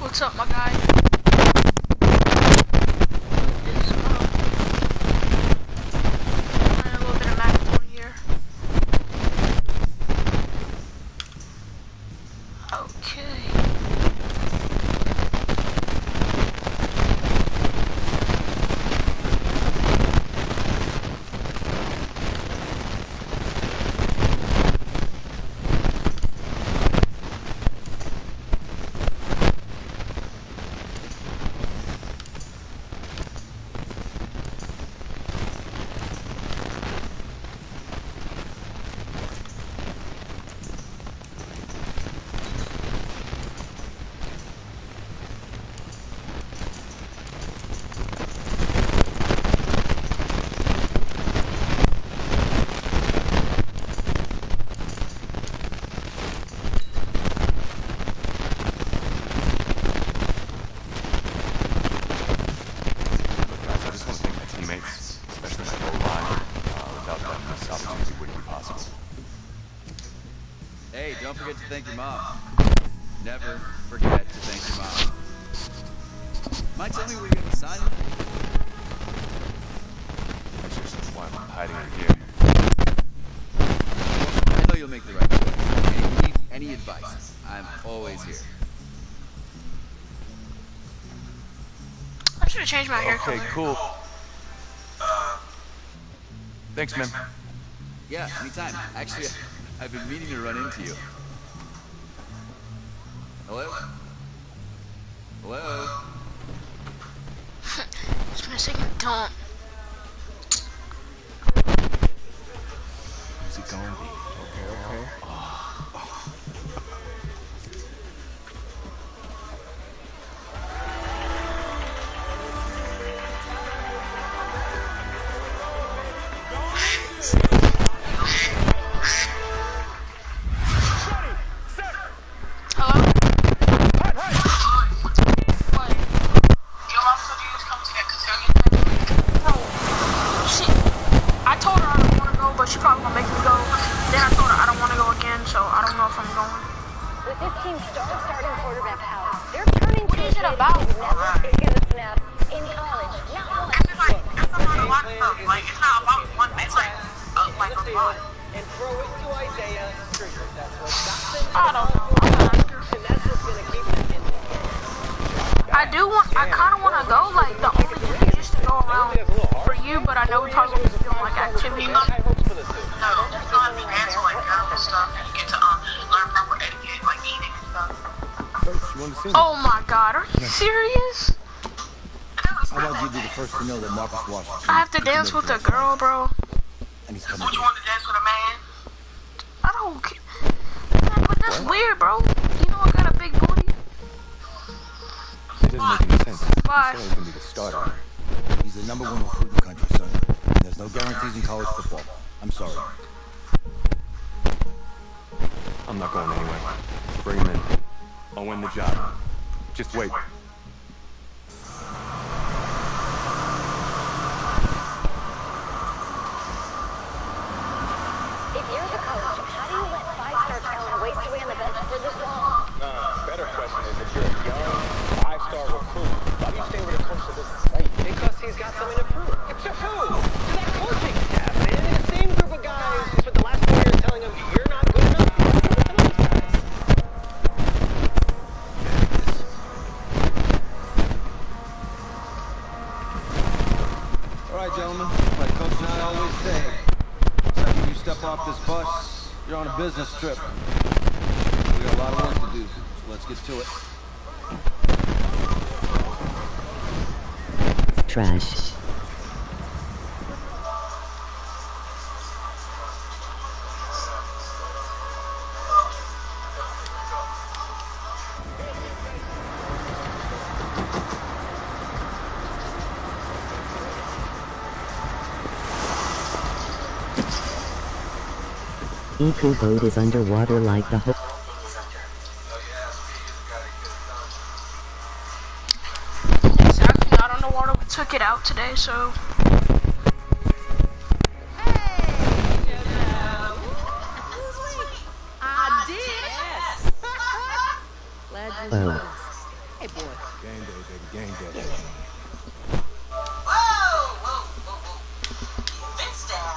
What's up, my guy? Playing a little bit of Mac here. Okay. Hey, don't forget to thank your mom. Never forget to thank your mom. Mind telling me where you're gonna sign it? That's just why I'm hiding in here. I know you'll make the right choice. And if you need any advice, I'm always here. I should have changed my hair color. Okay, cool. Thanks, man. Yeah, anytime. Actually, I've been meaning to run into you. Hello? Hello? It's missing a dump. Who's it gonna be? Okay. I kind of want to go, like, the only thing is just to go around for you, but I know we're talking about doing, like, activities. No, it's not me dancing like girls and stuff, and you get to learn proper etiquette, like eating and stuff. Oh my god, are you serious? How about you be the first to know that Marcus Washington... I have to dance with a girl, bro. And he's coming. Would you want to dance with a man? I don't care. Man, but that's weird, bro. You know I got a big booty. It doesn't make any sense. Why? He's gonna be the starter. He's the #1 recruit in the country, son. And there's no guarantees in college football. I'm sorry. I'm not going anywhere. Bring him in. I'll win the job. Just wait. If you're the coach, how do you let five-star talent waste away on the bench for this long? Better question is, if you're a young, five-star recruit, why do you stay with a coach that doesn't play? Because he's got something to prove. To who? To that coaching staff, man. And the same group of guys who spent the last 4 years telling him, you're not good enough. All right, gentlemen, like Coach and I always say, the second you step off this bus, you're on a business trip. We got a lot of work to do, so let's get to it. Trash. Iku boat is underwater like the Exactly, I don't know why we took it out today, so... Oh. Hey, boy. Game day, baby, game day.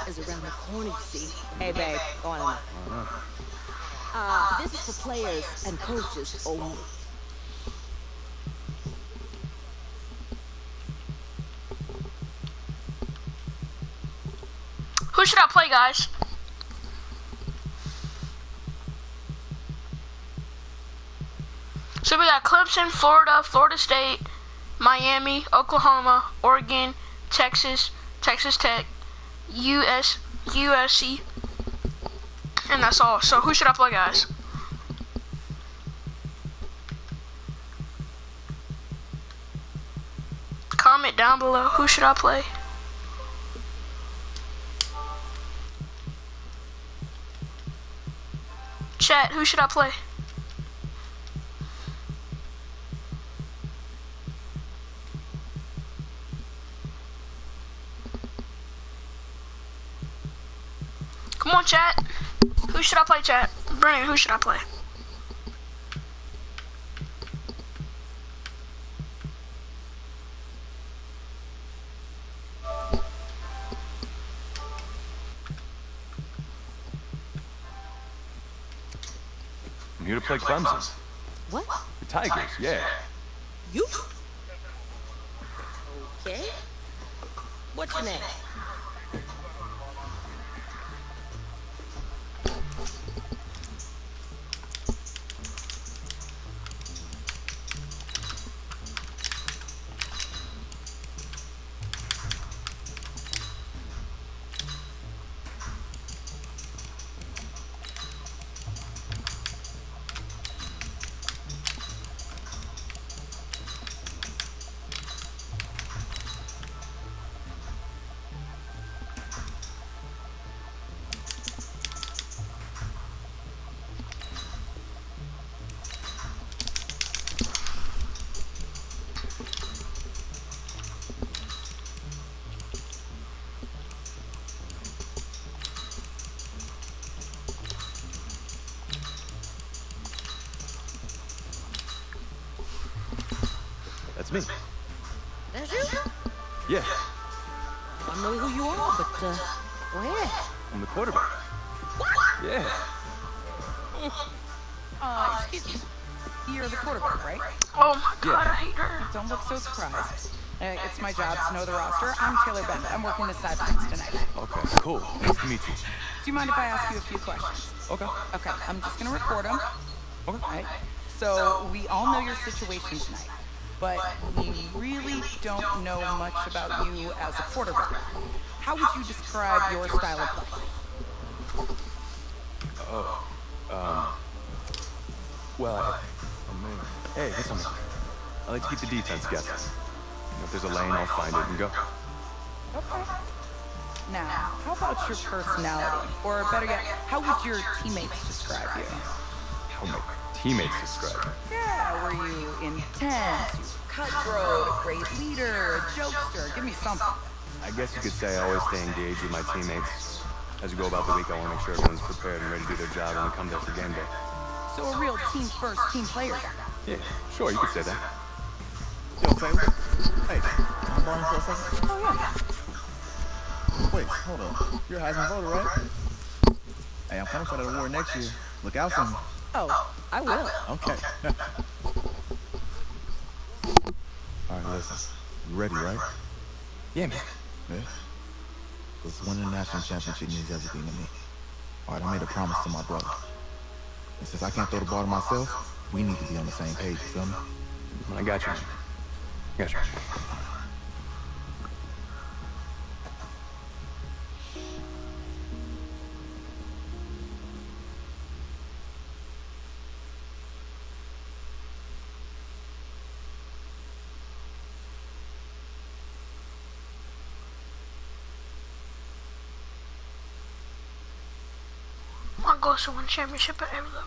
Is around the corner, you see. Hey, babe, go on in. This is for players and coaches only. Who should I play, guys? So we got Clemson, Florida, Florida State, Miami, Oklahoma, Oregon, Texas, Texas Tech, USC, and that's all. So who should I play, guys? Comment down below. Who should I play? Chat, who should I play? Come on, chat. Who should I play, chat? Brennan, who should I play? I'm here to play Clemson. What? The Tigers, yeah. You? Okay. What's your name? That's me. That's you? Yeah, I know who you are, but, go ahead. I'm the quarterback. Yeah. Excuse me. You're the quarterback, right? Oh my god, I hate her. Don't look so surprised. It's my job to know the roster. I'm Taylor Bennett. I'm working the sidelines tonight. Okay, cool. Nice to meet you. Do you mind if I ask you a few questions? Okay. Okay, I'm just gonna record them. Okay. Right? So, we all know your situation tonight, but we really don't know much about you as a quarterback. How would you describe your style of play? Well, hey, listen. I like to keep the defense guessing. If there's a lane, I'll find it and go. Okay. Now, how about your personality? Or better yet, how would your teammates describe you? How my teammates describe me. Yeah, were you intense, you were cutthroat, a great leader, a jokester? Give me something. I guess you could say I always stay engaged with my teammates. As we go about the week, I want to make sure everyone's prepared and ready to do their job when it comes up to game day. So a real team-first team player guy. Yeah, sure, you could say that. Yo, Taylor. Hey, I'm borrowing for a second. Oh, yeah. Wait, hold on. You're a Heisman voter, right? Hey, I'm coming for that award next year. Look out for me. Oh, I will. Okay. All right, listen. You ready, right? Yeah, man. Yeah? Because winning the national championship means everything to me. All right, I made a promise to my brother. And since I can't throw the ball to myself, we need to be on the same page, you feel me? I got you. Got you. My goal is to win championship at every level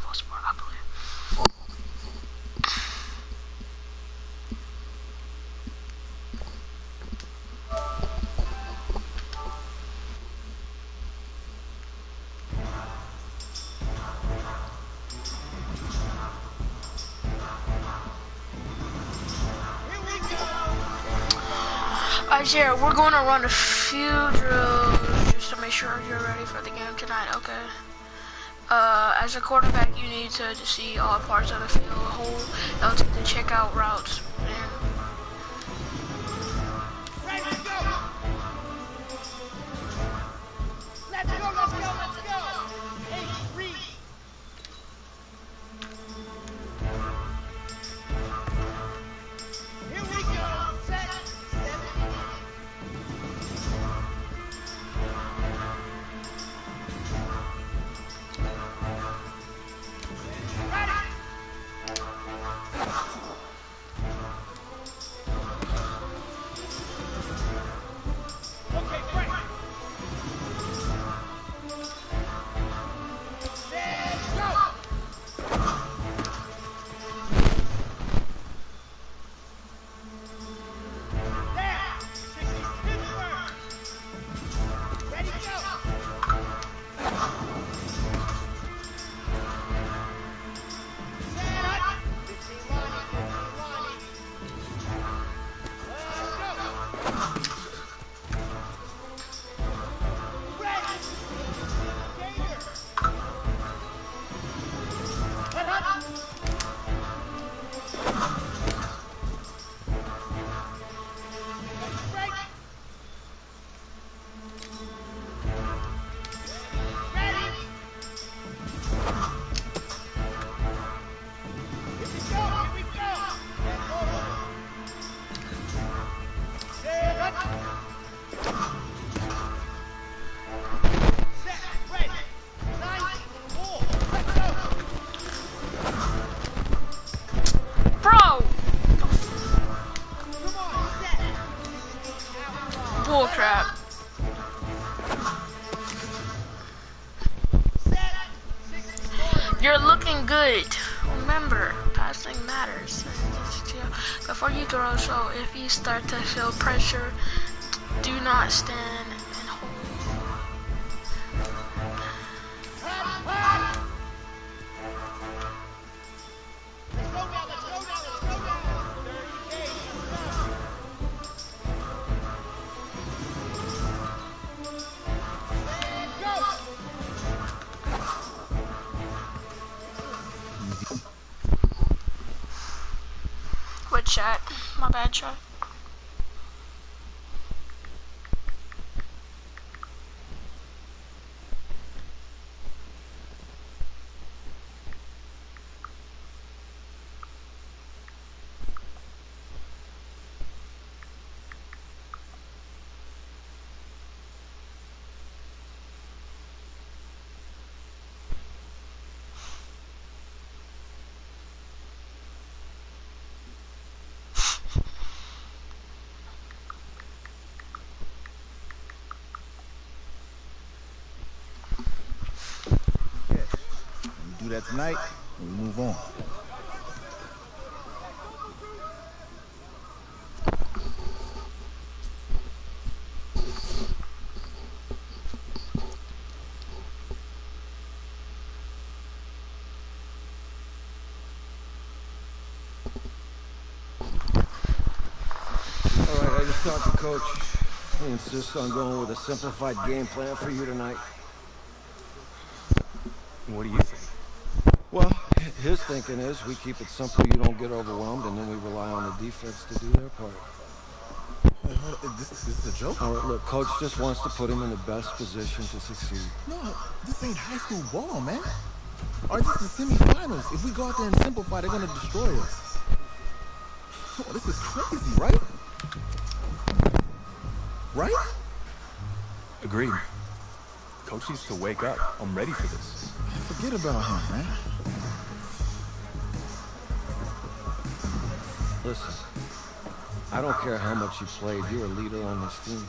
of sport I play. Jared, we're going to run a few drills just to make sure you're ready for the game tonight, okay? As a quarterback, you need to see all parts of the field, whole, to check out routes, and Ready to go! Let's go, let's go, let's go! Hey, read! Here we go! Set! bullcrap. You're looking good. Remember, passing matters. Before you throw, so if you start to feel pressure, do not stand and hold. What chat? My bad, chat. Do that tonight, and we move on. All right, I just talked to Coach. He insists on going with a simplified game plan for you tonight. What do you think? Well, his thinking is we keep it simple, you don't get overwhelmed, and then we rely on the defense to do their part. Wait, hold on. This is a joke? All right, look, Coach just wants to put him in the best position to succeed. No, this ain't high school ball, man. All right, this is the semifinals. If we go out there and simplify, they're going to destroy us. Oh, this is crazy, right? Right? Agreed. Coach needs to wake up. I'm ready for this. Forget about him, man. Listen, I don't care how much you played, you're a leader on this team.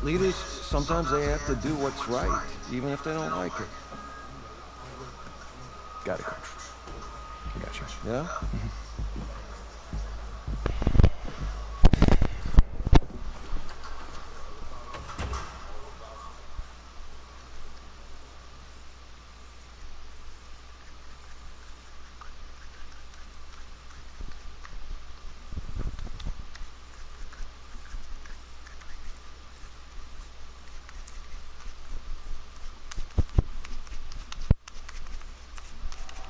Leaders, sometimes they have to do what's right, even if they don't like it. Got it, Coach. I got you. Yeah?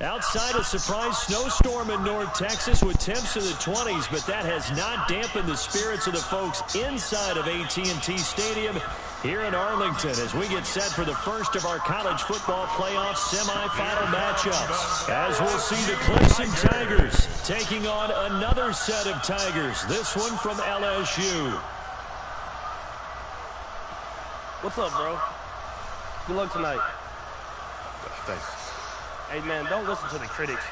Outside a surprise snowstorm in North Texas with temps in the 20s, but that has not dampened the spirits of the folks inside of AT&T Stadium here in Arlington as we get set for the first of our college football playoff semifinal matchups. As we'll see the Clemson Tigers taking on another set of Tigers, this one from LSU. What's up, bro? Good luck tonight. Thanks. Hey, man, don't listen to the critics.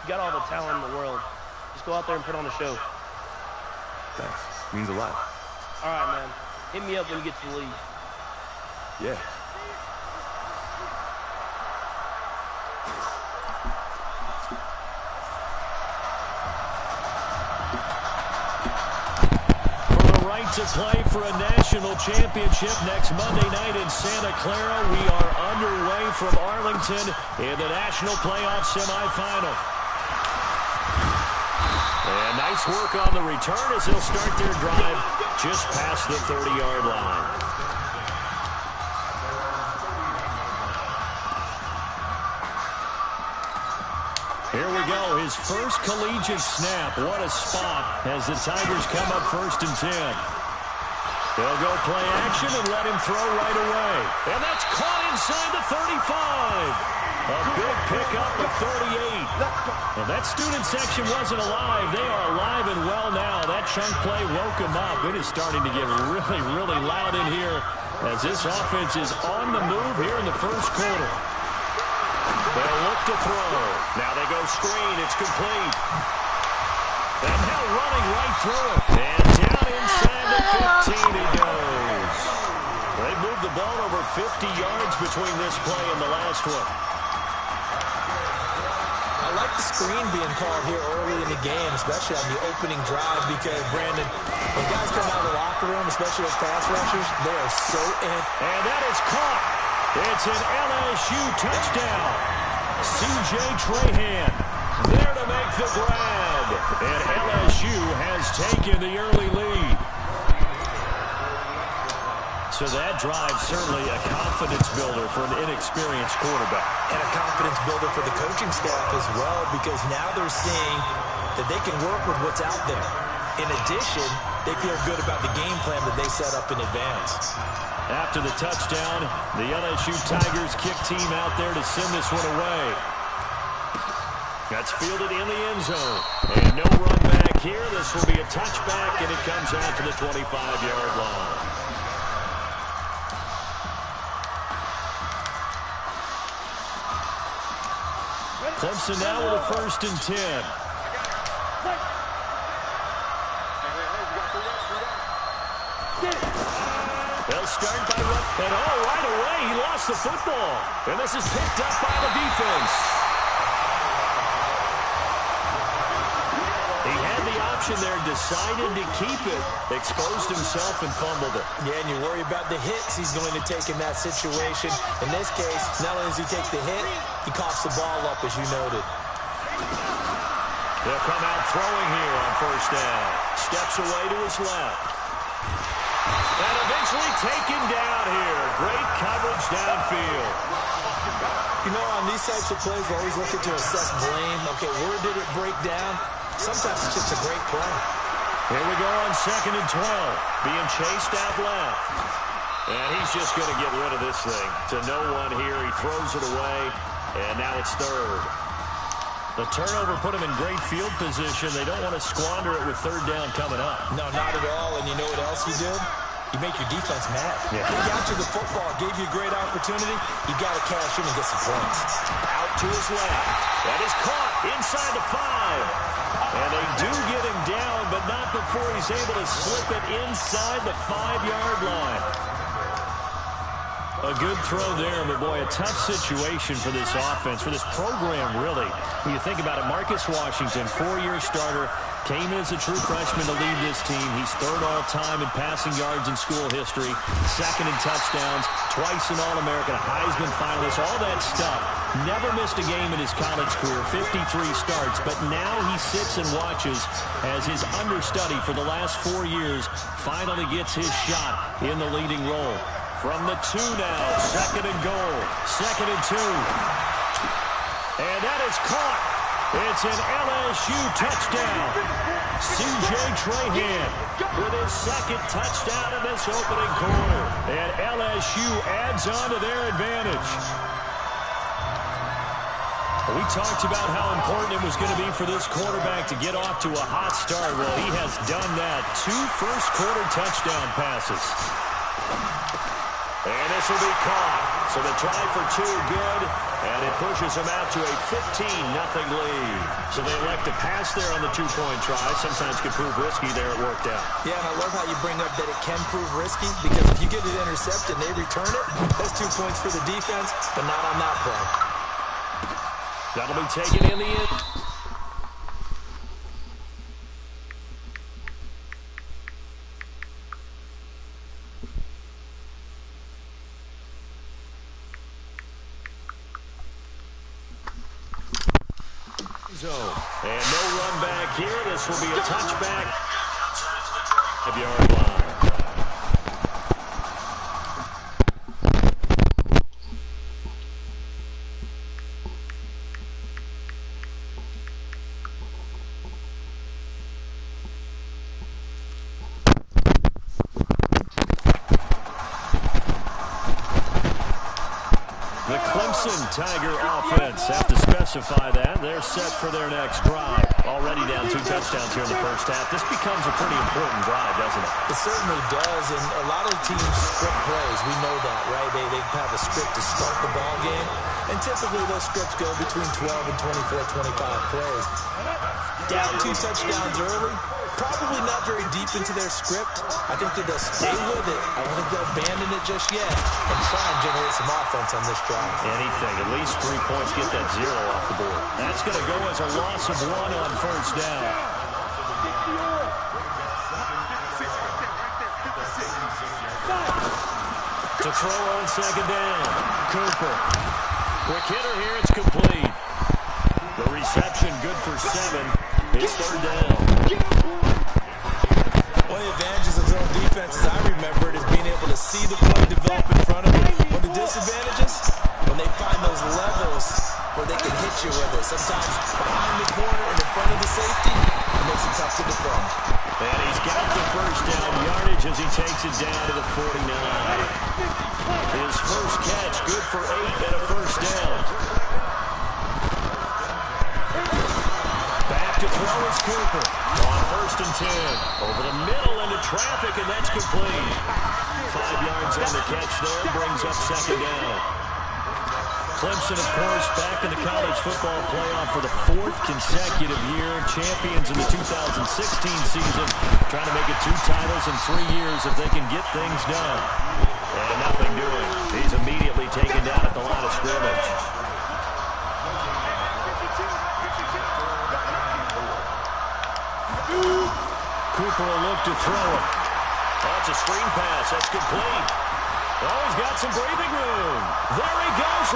You got all the talent in the world. Just go out there and put on a show. Thanks. Means a lot. All right, man. Hit me up when you get to the league. Yeah. To play for a national championship next Monday night in Santa Clara. We are underway from Arlington in the national playoff semifinal. And nice work on the return as they'll start their drive just past the 30-yard line. Here we go, his first collegiate snap. What a spot as the Tigers come up 1st and 10. They'll go play action and let him throw right away. And that's caught inside the 35. A big pickup of 38. Well, that student section wasn't alive. They are alive and well now. That chunk play woke them up. It is starting to get really, really loud in here as this offense is on the move here in the first quarter. They'll look to throw. Now they go screen. It's complete. And now running right through it. And down inside the 15 he goes. They moved the ball over 50 yards between this play and the last one. I like the screen being called here early in the game, especially on the opening drive, because, Brandon, when guys come out of the locker room, especially those pass rushers, they are so in. And that is caught. It's an LSU touchdown. C.J. Trahan there to make the grab. And LSU has taken the early lead. So that drive certainly a confidence builder for an inexperienced quarterback. And a confidence builder for the coaching staff as well, because now they're seeing that they can work with what's out there. In addition, they feel good about the game plan that they set up in advance. After the touchdown, the LSU Tigers kick team out there to send this one away. That's fielded in the end zone. And no run back here. This will be a touchback, and it comes out to the 25-yard line. Clemson now with a 1st and 10. They'll start by run. And right away, he lost the football. And this is picked up by the defense. He had the option there, decided to keep it, exposed himself and fumbled it. Yeah, and you worry about the hits he's going to take in that situation. In this case, not only does he take the hit, he coughs the ball up, as you noted. They'll come out throwing here on 1st down. Steps away to his left. And eventually taken down here. Great coverage downfield. You know, on these types of plays, we're always looking to assess blame. Okay, where did it break down? Sometimes it's just a great play. Here we go on 2nd and 12. Being chased out left. And he's just going to get rid of this thing. To no one here. He throws it away. And now it's 3rd. The turnover put him in great field position. They don't want to squander it with 3rd down coming up. No, not at all. And you know what else he did? You make your defense mad. Yeah. He got you the football, gave you a great opportunity. You got to cash in and get some points. Out to his left. That is caught inside the 5. And they do get him down, but not before he's able to slip it inside the 5-yard line. A good throw there, but boy, a tough situation for this offense, for this program, really. When you think about it, Marcus Washington, 4-year starter, came in as a true freshman to lead this team. He's 3rd all-time in passing yards in school history, 2nd in touchdowns, twice an All-American, a Heisman finalist, all that stuff. Never missed a game in his college career, 53 starts, but now he sits and watches as his understudy for the last 4 years finally gets his shot in the leading role. From the 2 now, 2nd and goal, 2nd and 2. And that is caught. It's an LSU touchdown. C.J. Trahan with his second touchdown in this opening quarter. And LSU adds on to their advantage. We talked about how important it was going to be for this quarterback to get off to a hot start. Well, he has done that. 2 first-quarter touchdown passes. And this will be caught. So the try for 2 good, and it pushes them out to a 15-0 lead. So they elect to pass there on the 2-point try. Sometimes could prove risky. There it worked out. Yeah, and I love how you bring up that it can prove risky, because if you get it intercepted and they return it, that's 2 points for the defense, but not on that play. That'll be taken in the end. And no run back here. This will be a touchback. 5-yard line. The Clemson Tiger offense have to specify that. They're set for their next drive. Already down 2 touchdowns here in the first half. This becomes a pretty important drive, doesn't it? It certainly does, and a lot of teams script plays. We know that, right? They have a script to start the ball game, and typically those scripts go between 12 and 24, 25 plays. Down 2 touchdowns early, probably not very deep into their script. I think that they'll stay with it. I don't think they'll abandon it just yet and try and generate some offense on this drive. Anything. At least 3 points. Get that 0 off the board. That's going to go as a loss of 1 on first down. To throw on second down. Cooper. Quick hitter here. It's complete. The reception good for 7. It's third down. One of the advantages of zone defense, as I remember it, is being able to see the play develop in front of you. One of the disadvantages, when they find those levels where they can hit you with it. Sometimes behind the corner and in front of the safety, it makes it tough to defend. And he's got the first down yardage as he takes it down to the 49. His first catch, good for 8 and a first down. Back to throw is Cooper. On first and 10. Over the middle into traffic, and that's complete. 5 yards on the catch there, brings up second down. Clemson, of course, back in the college football playoff for the 4th consecutive year. Champions in the 2016 season. Trying to make it 2 titles in 3 years if they can get things done. And nothing doing. He's immediately taken down at the line of scrimmage. Cooper will look to throw it. That's a screen pass. That's complete. Oh, he's got some breathing room. There he goes.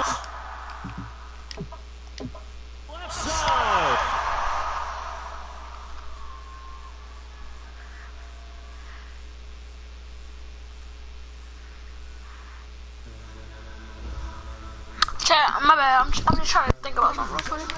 Left side. Chat, my bad. I'm just trying to think about something real quick.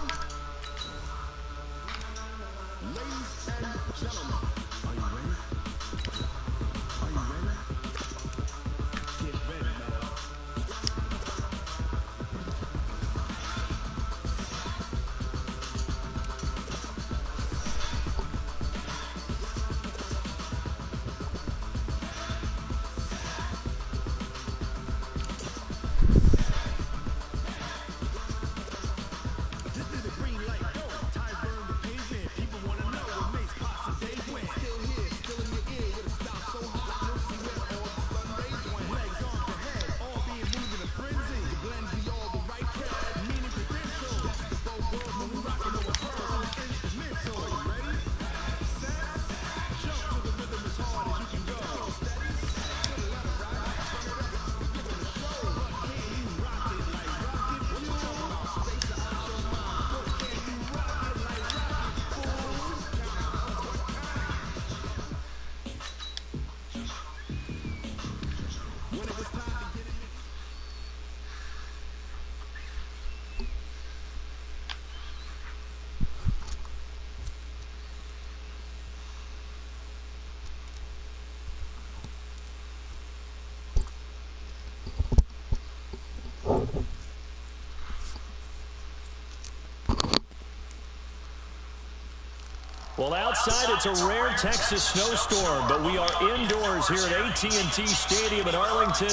Well, outside it's a rare Texas snowstorm, but we are indoors here at AT&T Stadium in Arlington.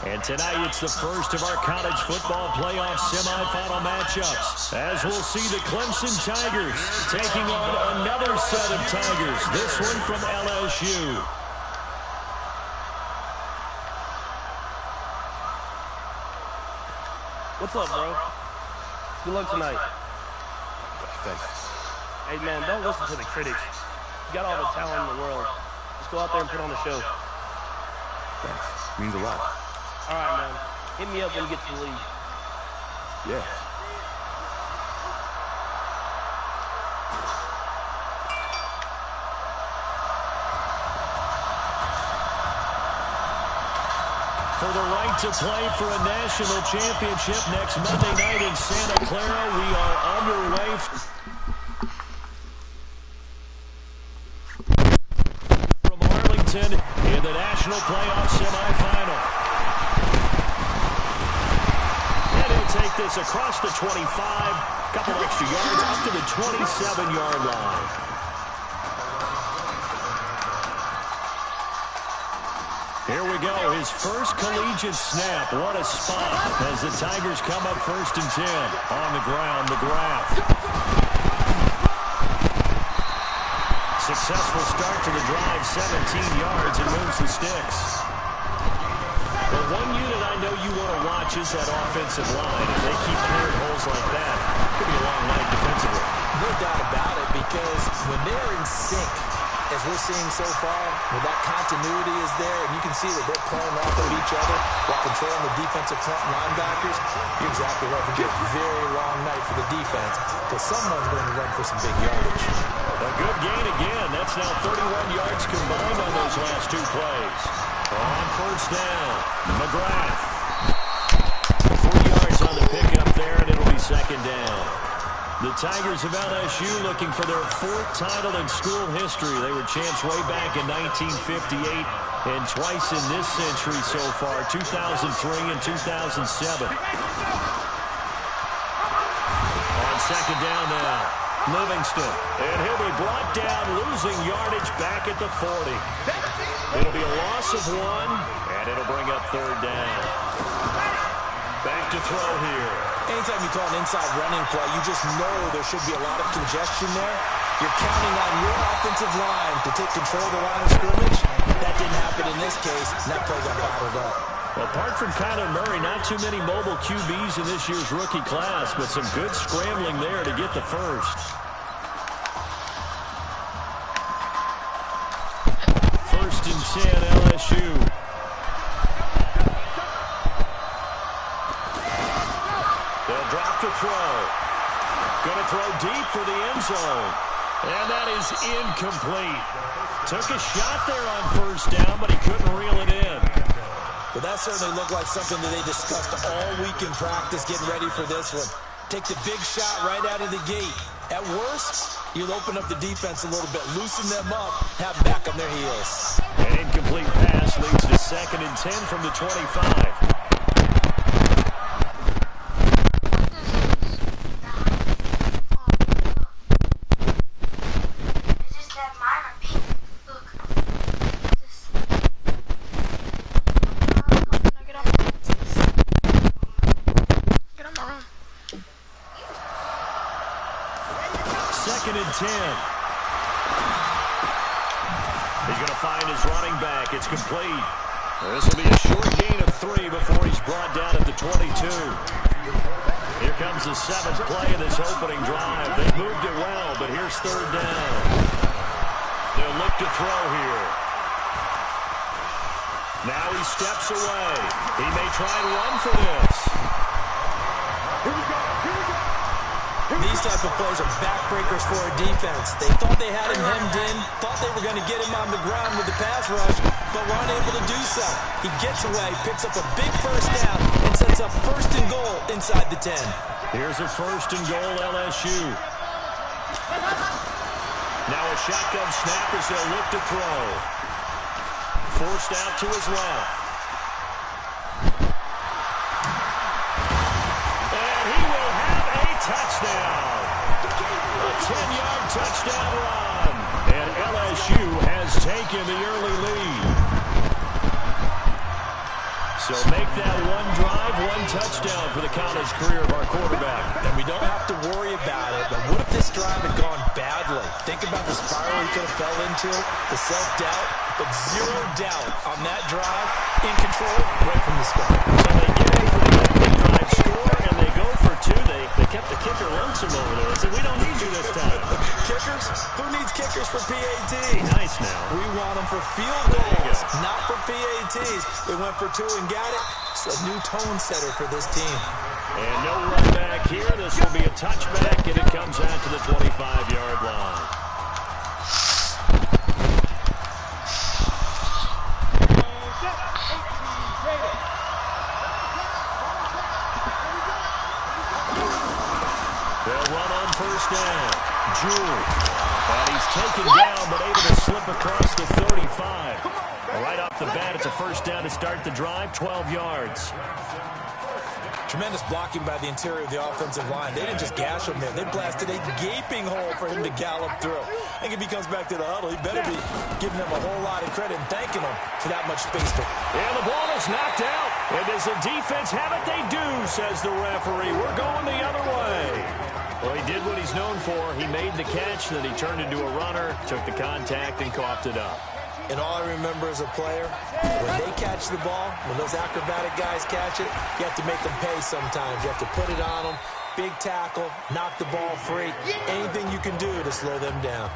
And tonight it's the first of our college football playoff semifinal matchups, as we'll see the Clemson Tigers taking on another set of Tigers, this one from LSU. What's up, bro? Good luck tonight. Thanks. Hey, man, don't listen to the critics. You got all the talent in the world. Just go out there and put on a show. Thanks. Means a lot. All right, man. Hit me up when you get to the league. Yeah. For the right to play for a national championship next Monday night in Santa Clara, we are underway. From Arlington in the national playoff semifinal. And he'll take this across the 25, couple extra yards up to the 27-yard line. Here we go, his first collegiate snap. What a spot as the Tigers come up 1st and 10. On the ground, McGrath. Successful start to the drive, 17 yards, and moves the sticks. Well, one unit I know you want to watch is that offensive line. If they keep clearing holes like that, it could be a long night defensively. No doubt about it, because when they're in sync, as we're seeing so far, where that continuity is there, and you can see that they're playing off of each other while controlling the defensive front linebackers, you're exactly right. It'll be a very long night for the defense, because someone's going to run for some big yardage. A good gain again. That's now 31 yards combined on those last two plays. On 1st down, McGrath. 4 yards on the pickup there, and it'll be 2nd down. The Tigers of LSU looking for their 4th title in school history. They were champs way back in 1958 and twice in this century so far, 2003 and 2007. On 2nd down now, Livingston. And he'll be brought down, losing yardage back at the 40. It'll be a loss of 1, and it'll bring up 3rd down. Back to throw here. Anytime you call an inside running play, you just know there should be a lot of congestion there. You're counting on your offensive line to take control of the line of scrimmage. That didn't happen in this case, and that play got bottled up. Well, apart from Kyler Murray, not too many mobile QBs in this year's rookie class, but some good scrambling there to get the first. 1st and 10, LSU. They'll drop to throw. Going to throw deep for the end zone. And that is incomplete. Took a shot there on 1st down, but he couldn't reel it in. But that certainly looked like something that they discussed all week in practice, getting ready for this one. Take the big shot right out of the gate. At worst, you'll open up the defense a little bit, loosen them up, have them back on their heels. An incomplete pass leads to 2nd and 10 from the 25. He's going to find his running back. It's complete. This will be a short gain of 3 before he's brought down at the 22. Here comes the 7th play of this opening drive. They've moved it well, but here's 3rd down. They'll look to throw here. Now he steps away. He may try and run for this. Here we go. These type of plays are backbreakers for a defense. They thought they had him hemmed in, thought they were going to get him on the ground with the pass rush, but were unable to do so. He gets away, picks up a big 1st down, and sets up 1st and goal inside the 10. Here's a 1st and goal, LSU. Now a shotgun snap as they'll look to throw. Forced out to his left. Touchdown. A 10-yard touchdown run. LSU has taken the early lead. So make that one drive, one touchdown for the college career of our quarterback. And we don't have to worry about it, but what if this drive had gone badly? Think about the spiral he could have fell into, the self-doubt, but zero doubt on that drive, in control right from the start. So they get in for the opening drive score, and they go for two. They kept the kicker lonesome over there. They said, we don't need you this time. Kickers? Who needs kickers for PAT? Nice now. We want them for field goals, not for PATs. They went for two and got it. It's a new tone setter for this team. And no run back here. This will be a touchback, and it comes out to the 25-yard line. They'll run on first down. Jewell. And he's taken down, but able to slip across the 35. Right off the bat, it's a first down to start the drive, 12 yards. Tremendous blocking by the interior of the offensive line. They didn't just gash him there. They blasted a gaping hole for him to gallop through. I think if he comes back to the huddle, he better be giving them a whole lot of credit and thanking them for that much space. And the ball is knocked out. And does the defense have it? They do, says the referee. We're going the other way. Well, he did what he's known for. He made the catch, then he turned into a runner, took the contact, and coughed it up. And all I remember as a player, when they catch the ball, when those acrobatic guys catch it, you have to make them pay sometimes. You have to put it on them, big tackle, knock the ball free, anything you can do to slow them down.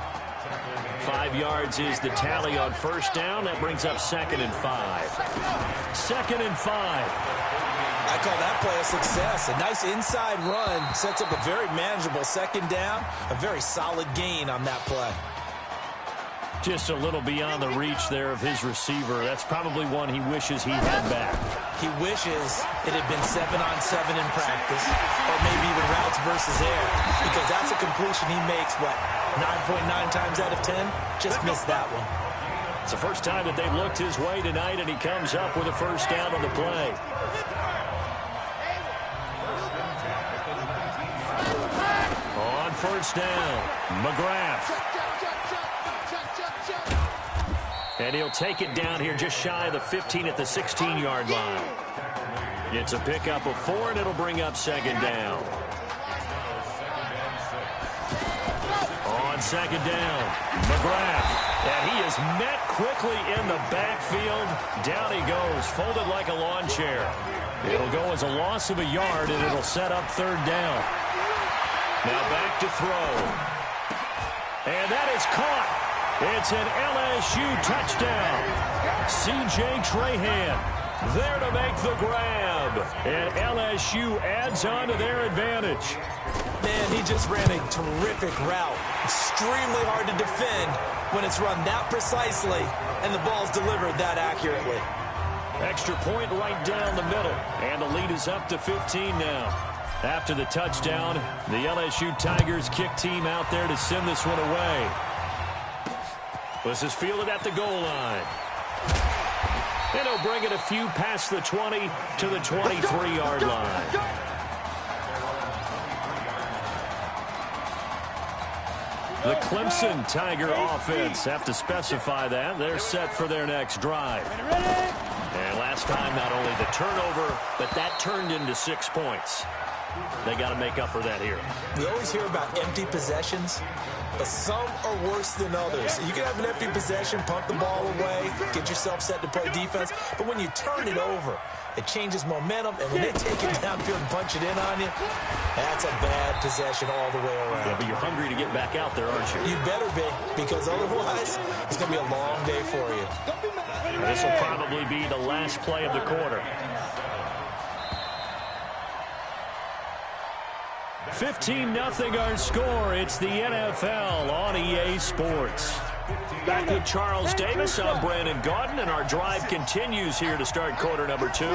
5 yards is the tally on first down. That brings up 2nd and 5. 2nd and 5. I call that play a success. A nice inside run sets up a very manageable second down, a very solid gain on that play. Just a little beyond the reach there of his receiver. That's probably one he wishes he had back. He wishes it had been 7-on-7 in practice, or maybe even routes versus air, because that's a completion he makes, what, 9.9 times out of 10? Just missed that one. It's the first time that they've looked his way tonight, and he comes up with a first down on the play. On first down, McGrath. And he'll take it down here just shy of the 15 at the 16-yard line. It's a pickup of 4, and it'll bring up 2nd down. On 2nd down, McGrath. And he is met quickly in the backfield. Down he goes, folded like a lawn chair. It'll go as a loss of a yard, and it'll set up 3rd down. Now back to throw. And that is caught. It's an LSU touchdown. C.J. Trahan there to make the grab. And LSU adds on to their advantage. Man, he just ran a terrific route. Extremely hard to defend when it's run that precisely and the ball's delivered that accurately. Extra point right down the middle. And the lead is up to 15 now. After the touchdown, the LSU Tigers kick team out there to send this one away. This is fielded at the goal line. And he'll bring it a few past the 20 to the 23-yard line. The Clemson Tiger offense have to specify that. They're set for their next drive. And last time, not only the turnover, but that turned into 6 points. They got to make up for that here. We always hear about empty possessions, but some are worse than others. You can have an empty possession, punt the ball away, get yourself set to play defense, but when you turn it over, it changes momentum, and when they take it downfield and punch it in on you, that's a bad possession all the way around. Yeah, but you're hungry to get back out there, aren't you? You better be, because otherwise, it's going to be a long day for you. This will probably be the last play of the quarter. 15-0 our score. It's the NFL on EA Sports. Back with Charles Davis, I'm Brandon Gaudin, and our drive continues here to start quarter number 2.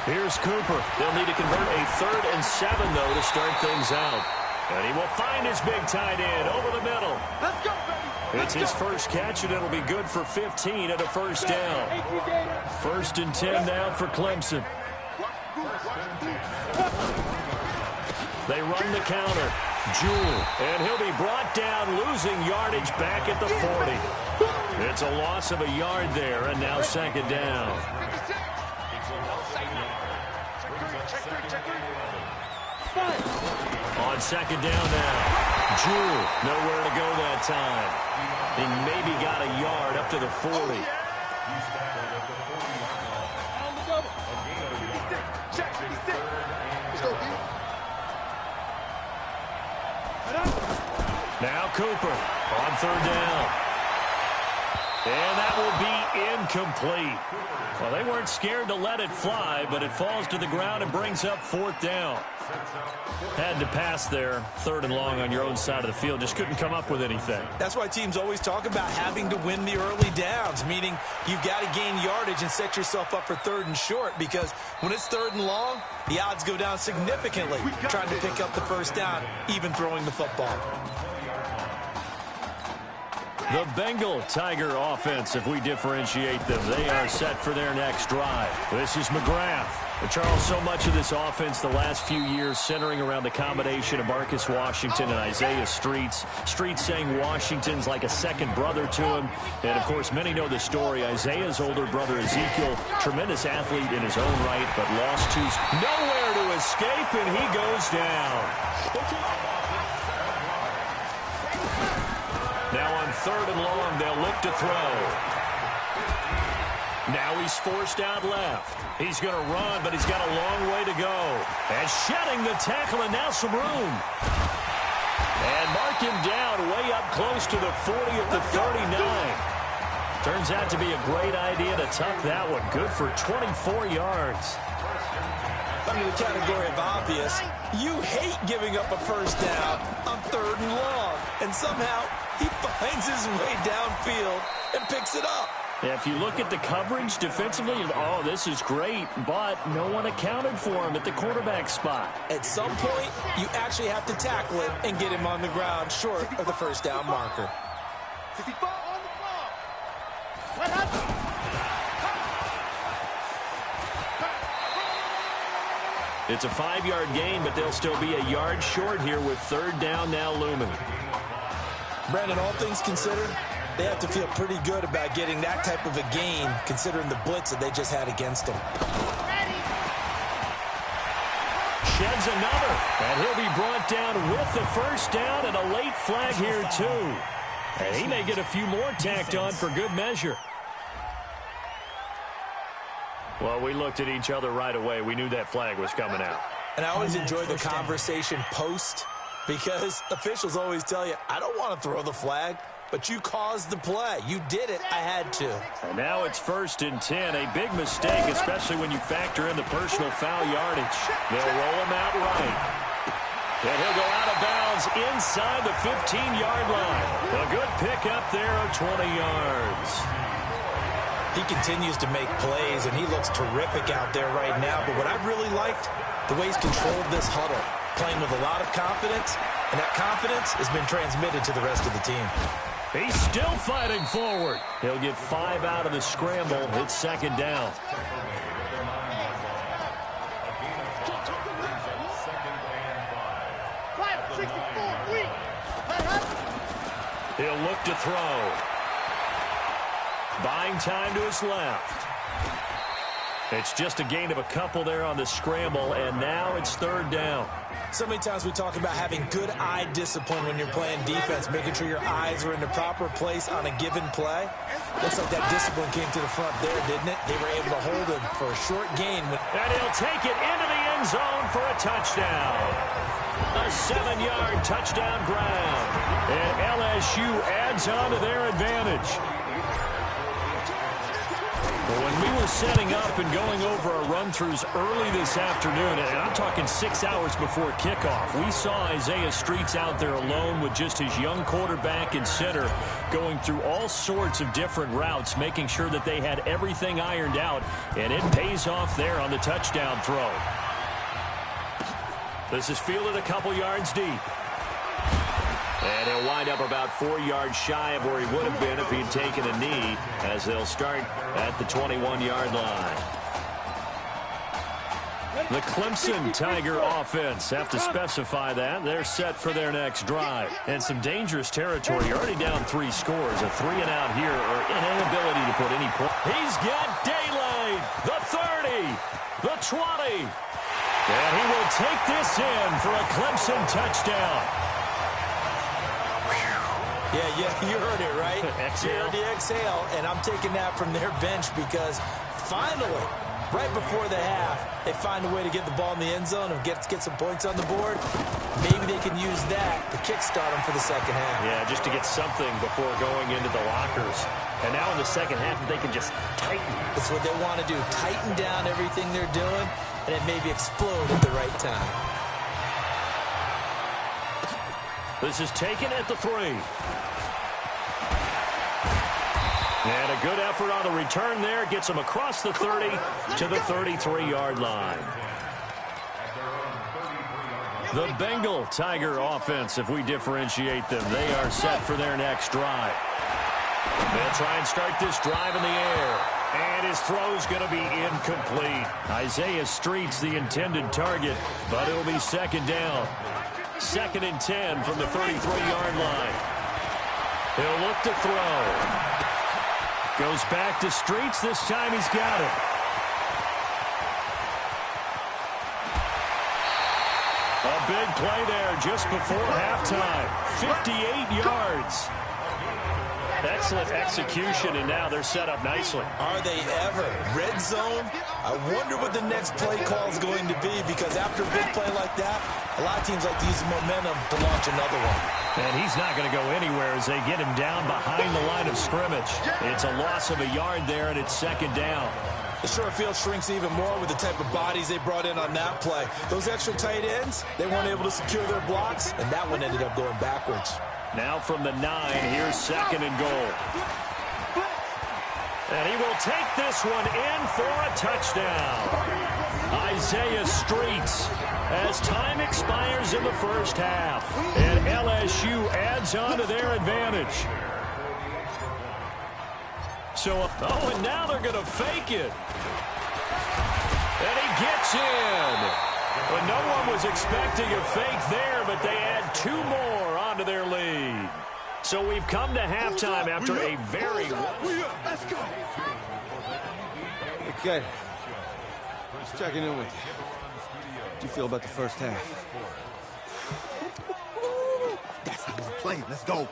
Here's Cooper. They'll need to convert a 3rd and 7, though, to start things out. And he will find his big tight end over the middle. Let's go, baby. It's his first catch, and it'll be good for 15 at a first down. 1st and 10 now for Clemson. They run the counter. Jewell, and he'll be brought down, losing yardage back at the 40. It's a loss of a yard there, and now second down. On second down now, Jewell, nowhere to go that time. He maybe got a yard up to the 40. Now Cooper on third down. And that will be incomplete. Well, they weren't scared to let it fly, but it falls to the ground and brings up fourth down. Had to pass there, third and long on your own side of the field. Just couldn't come up with anything. That's why teams always talk about having to win the early downs, meaning you've got to gain yardage and set yourself up for third and short, because when it's third and long, the odds go down significantly trying to pick up the first down, even throwing the football. The Bengal Tiger offense, if we differentiate them, they are set for their next drive. This is McGrath. But Charles, so much of this offense the last few years centering around the combination of Marcus Washington and Isaiah Streets. Streets saying Washington's like a second brother to him. And, of course, many know the story. Isaiah's older brother, Ezekiel, tremendous athlete in his own right, but lost to nowhere to escape, and he goes down. Now on third and long, they'll look to throw. Now he's forced out left. He's going to run, but he's got a long way to go. And shedding the tackle, and now some room. And mark him down way up close to the 40 at the 39. Turns out to be a great idea to tuck that one. Good for 24 yards. Under the category of obvious, you hate giving up a first down on third and long. And somehow he finds his way downfield and picks it up. Yeah, if you look at the coverage defensively, oh, this is great, but no one accounted for him at the quarterback spot. At some point, you actually have to tackle it and get him on the ground short of the first down marker. It's a 5-yard gain, but they'll still be a yard short here with third down now looming. Brandon, all things considered, they have to feel pretty good about getting that type of a gain, considering the blitz that they just had against them. Sheds another, and he'll be brought down with the first down and a late flag here, too. And he may get a few more tacked on for good measure. Well, we looked at each other right away. We knew that flag was coming out. And I always enjoy the conversation post, because officials always tell you, I don't want to throw the flag, but you caused the play. You did it. I had to. And now it's 1st and 10. A big mistake, especially when you factor in the personal foul yardage. They'll roll him out right. And he'll go out of bounds inside the 15-yard line. A good pickup there of 20 yards. He continues to make plays, and he looks terrific out there right now. But what I've really liked, the way he's controlled this huddle, playing with a lot of confidence, and that confidence has been transmitted to the rest of the team. He's still fighting forward. He'll get 5 out of the scramble. It's second down. He'll look to throw. Buying time to his left. It's just a gain of a couple there on the scramble, and now it's third down. So many times we talk about having good eye discipline when you're playing defense, making sure your eyes are in the proper place on a given play. Looks like that discipline came to the front there, didn't it? They were able to hold him for a short gain. And he'll take it into the end zone for a touchdown. A 7-yard touchdown ground. And LSU adds on to their advantage. When we were setting up and going over our run-throughs early this afternoon, and I'm talking 6 hours before kickoff, we saw Isaiah Streets out there alone with just his young quarterback and center going through all sorts of different routes, making sure that they had everything ironed out, and it pays off there on the touchdown throw. This is fielded a couple yards deep. And he'll wind up about 4 yards shy of where he would have been if he'd taken a knee, as they'll start at the 21-yard line. The Clemson Tiger offense, have to specify that. They're set for their next drive. And some dangerous territory. You're already down 3 scores. A 3-and-out here, or an inability to put any point. He's got daylight. The 30, the 20. And he will take this in for a Clemson touchdown. Yeah, you heard it, right? Exhale. You heard the exhale, and I'm taking that from their bench because finally, right before the half, they find a way to get the ball in the end zone and get some points on the board. Maybe they can use that to kickstart them for the second half. Yeah, just to get something before going into the lockers. And now in the second half, they can just tighten. That's what they want to do. Tighten down everything they're doing, and then maybe explode at the right time. This is taken at the 3. And a good effort on the return there. Gets him across the 30 to the 33-yard line. The Bengal Tiger offense, if we differentiate them, they are set for their next drive. They'll try and start this drive in the air. And his throw's going to be incomplete. Isaiah Street's the intended target, but it'll be second down. 2nd and 10 from the 33-yard line. He'll look to throw. Goes back to Streets. This time he's got it. A big play there just before halftime. 58 yards. Excellent execution, and now they're set up nicely. Are they ever? Red zone? I wonder what the next play call is going to be, because after a big play like that, a lot of teams like to use the momentum to launch another one. And he's not going to go anywhere as they get him down behind the line of scrimmage. It's a loss of a yard there, and it's second down. The short field shrinks even more with the type of bodies they brought in on that play. Those extra tight ends, they weren't able to secure their blocks, and that one ended up going backwards. Now from the 9, here's 2nd and goal. And he will take this one in for a touchdown. Isaiah Streets, as time expires in the first half. And LSU adds on to their advantage. So, and now they're going to fake it. And he gets in. Well, no one was expecting a fake there, but they add 2 more onto their lead. So we've come to halftime after a very... Let's go. Okay. Just checking in with you. How do you feel about the first half? That's how we're playing. Let's go.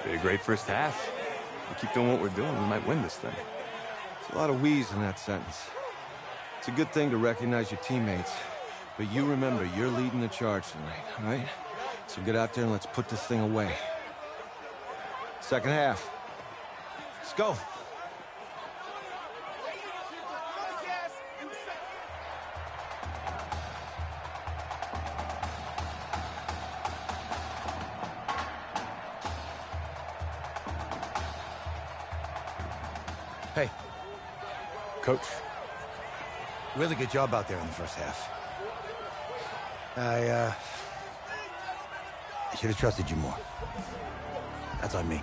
Be a great first half. We keep doing what we're doing, we might win this thing. There's a lot of wheeze in that sentence. It's a good thing to recognize your teammates, but you remember, you're leading the charge tonight, all right? So get out there and let's put this thing away. Second half. Let's go. Hey. Coach. Really good job out there in the first half. I should have trusted you more. That's on me.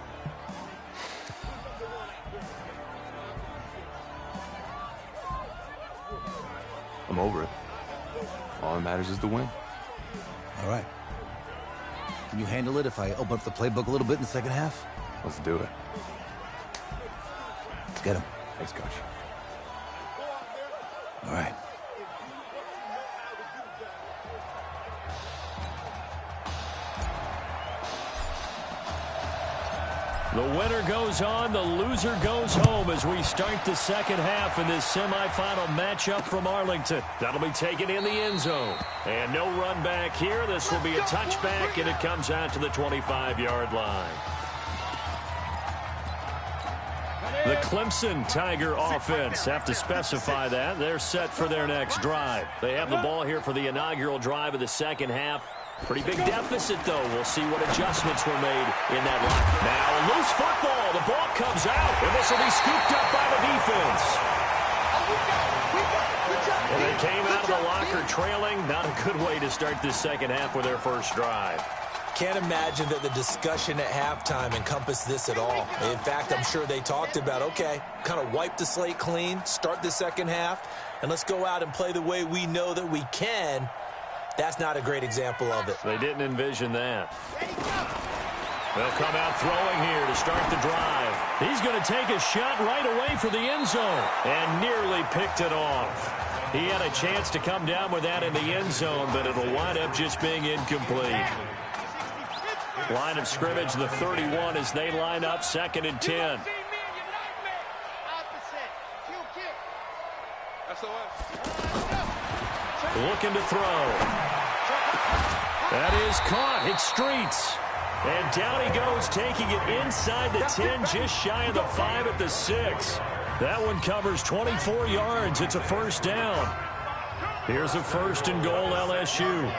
I'm over it. All that matters is the win. All right. Can you handle it if I open up the playbook a little bit in the second half? Let's do it. Let's get him. Thanks, Coach. All right. The winner goes on, the loser goes home as we start the second half in this semifinal matchup from Arlington. That'll be taken in the end zone. And no run back here. This will be a touchback, and it comes out to the 25-yard line. The Clemson Tiger offense, have to specify that. They're set for their next drive. They have the ball here for the inaugural drive of the second half. Pretty big deficit, though. We'll see what adjustments were made in that line. Now, a loose football. The ball comes out, and this will be scooped up by the defense. And they came out of the locker trailing. Not a good way to start this second half with their first drive. Can't imagine that the discussion at halftime encompassed this at all. In fact, I'm sure they talked about, okay, kind of wipe the slate clean, start the second half, and let's go out and play the way we know that we can, that's not a great example of it. They didn't envision that. They'll come out throwing here to start the drive. He's going to take a shot right away for the end zone and nearly picked it off. He had a chance to come down with that in the end zone, but it'll wind up just being incomplete. Line of scrimmage, the 31 as they line up, 2nd and 10. Looking to throw. That is caught. It's Streets. And down he goes, taking it inside the 10, just shy of the 5 at the 6. That one covers 24 yards. It's a first down. Here's a 1st and goal, LSU.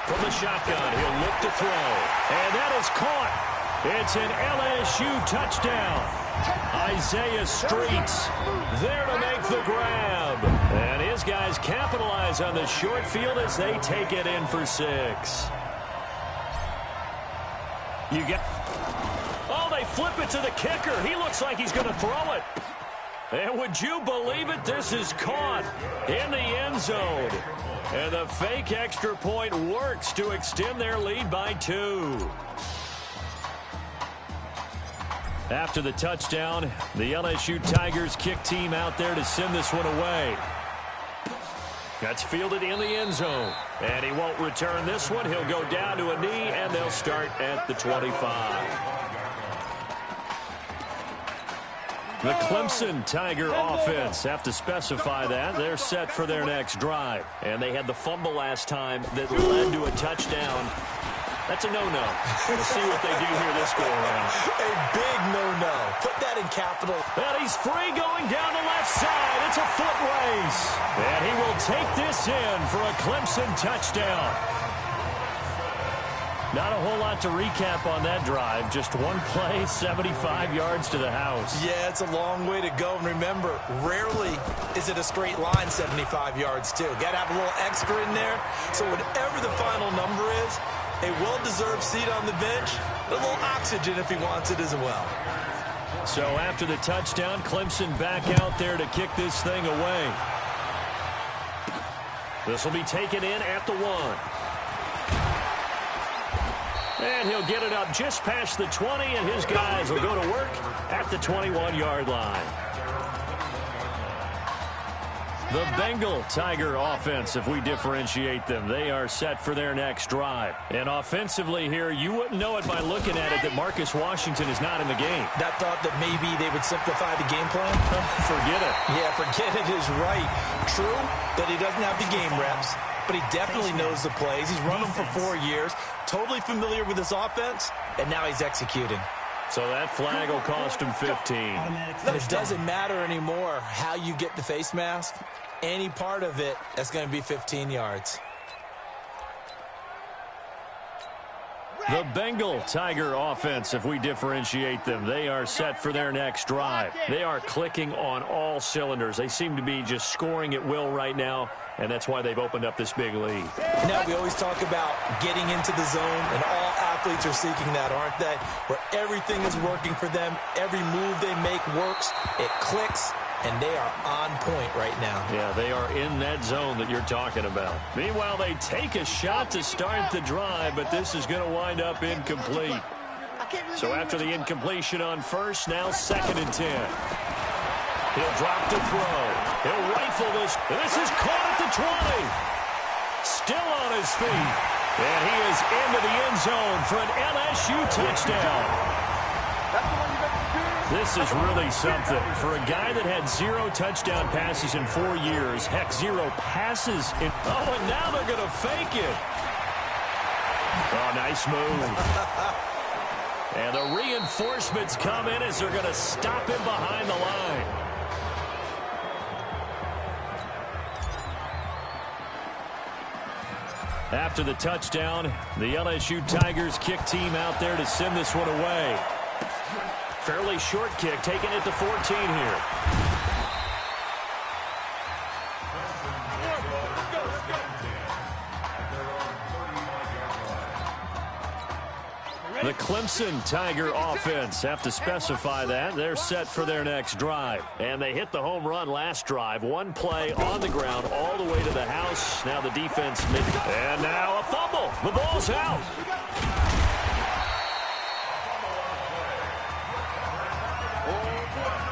From the shotgun, he'll look to throw. And that is caught. It's an LSU touchdown. Isaiah Streets there to make the grab. And his guys capitalize on the short field as they take it in for 6. Oh, they flip it to the kicker. He looks like he's going to throw it. And would you believe it? This is caught in the end zone. And the fake extra point works to extend their lead by 2. After the touchdown, the LSU Tigers kick team out there to send this one away. That's fielded in the end zone. And he won't return this one. He'll go down to a knee, and they'll start at the 25. The Clemson Tiger offense, have to specify that. They're set for their next drive. And they had the fumble last time that led to a touchdown. That's a no-no. We'll see what they do here this go-around. A big no-no. Put that in capital. And he's free going down the left side. It's a foot race. And he will take this in for a Clemson touchdown. Not a whole lot to recap on that drive. Just one play, 75 yards to the house. Yeah, it's a long way to go. And remember, rarely is it a straight line 75 yards, too. Got to have a little extra in there. So whatever the final number is, a well-deserved seat on the bench, a little oxygen if he wants it as well. So after the touchdown, Clemson back out there to kick this thing away. This will be taken in at the 1. And he'll get it up just past the 20, and his guys will go to work at the 21-yard line. The Bengal Tiger offense, if we differentiate them, they are set for their next drive. And offensively here, you wouldn't know it by looking at it that Marcus Washington is not in the game. That thought that maybe they would simplify the game plan? Forget it. Yeah, forget it is right. True that he doesn't have the game reps, but he definitely knows the plays. He's run them for 4 years, totally familiar with his offense, and now he's executing. So that flag will cost him 15. And it doesn't matter anymore how you get the face mask. Any part of it, that's going to be 15 yards. The Bengal Tiger offense, if we differentiate them, they are set for their next drive. They are clicking on all cylinders. They seem to be just scoring at will right now, and that's why they've opened up this big lead. Now, we always talk about getting into the zone, and all athletes are seeking that, aren't they? Where everything is working for them, every move they make works, it clicks, and they are on point right now. Yeah, they are in that zone that you're talking about. Meanwhile, they take a shot to start the drive, but this is going to wind up incomplete. So after the incompletion on first, now 2nd and 10. He'll drop to throw. He'll rifle this. This is caught at the 20. Still on his feet. And he is into the end zone for an LSU touchdown. This is really something. For a guy that had 0 touchdown passes in 4 years, heck, 0 passes in... Oh, and now they're going to fake it. Oh, nice move. And the reinforcements come in as they're going to stop him behind the line. After the touchdown, the LSU Tigers kick team out there to send this one away. Fairly short kick, taken at the 14 here. The Clemson Tiger offense, have to specify that. They're set for their next drive. And they hit the home run last drive. One play on the ground all the way to the house. Now the defense and now a fumble. The ball's out.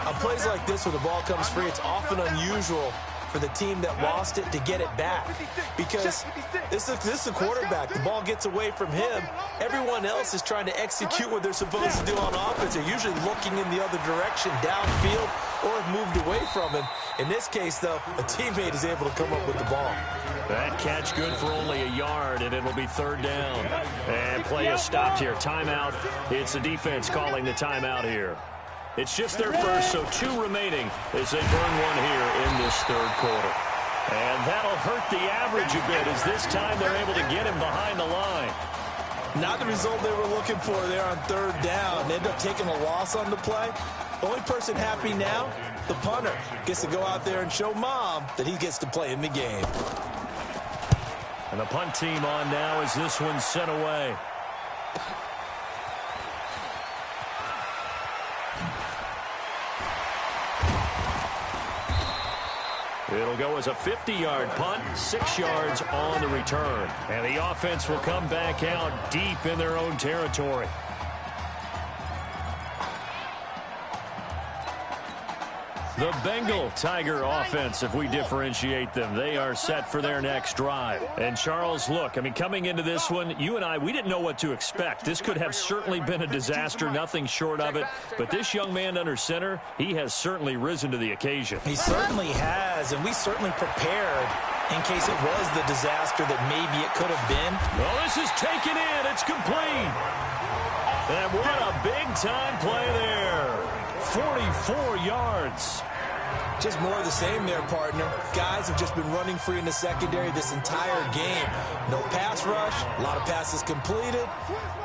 On plays like this where the ball comes free, it's often unusual for the team that lost it to get it back, because this is the quarterback. The ball gets away from him. Everyone else is trying to execute what they're supposed to do on offense. They're usually looking in the other direction, downfield, or have moved away from him. In this case, though, a teammate is able to come up with the ball. That catch good for only a yard, and it'll be third down. And play is stopped here. Timeout. It's the defense calling the timeout here. It's just their first, so 2 remaining as they burn one here in this third quarter. And that'll hurt the average a bit, as this time they're able to get him behind the line. Not the result they were looking for there on third down. They end up taking a loss on the play. The only person happy now, the punter, gets to go out there and show Mom that he gets to play in the game. And the punt team on now as this one's sent away. It'll go as a 50-yard punt, 6 yards on the return. And the offense will come back out deep in their own territory. The Bengal Tiger offense, if we differentiate them, they are set for their next drive. And Charles, look, I mean, coming into this one, you and I, we didn't know what to expect. This could have certainly been a disaster, nothing short of it. But this young man under center, he has certainly risen to the occasion. He certainly has, and we certainly prepared in case it was the disaster that maybe it could have been. Well, this is taken in. It's complete. And what a big-time play there. 44 yards. Just more of the same there, partner. Guys have just been running free in the secondary this entire game. No pass rush, a lot of passes completed.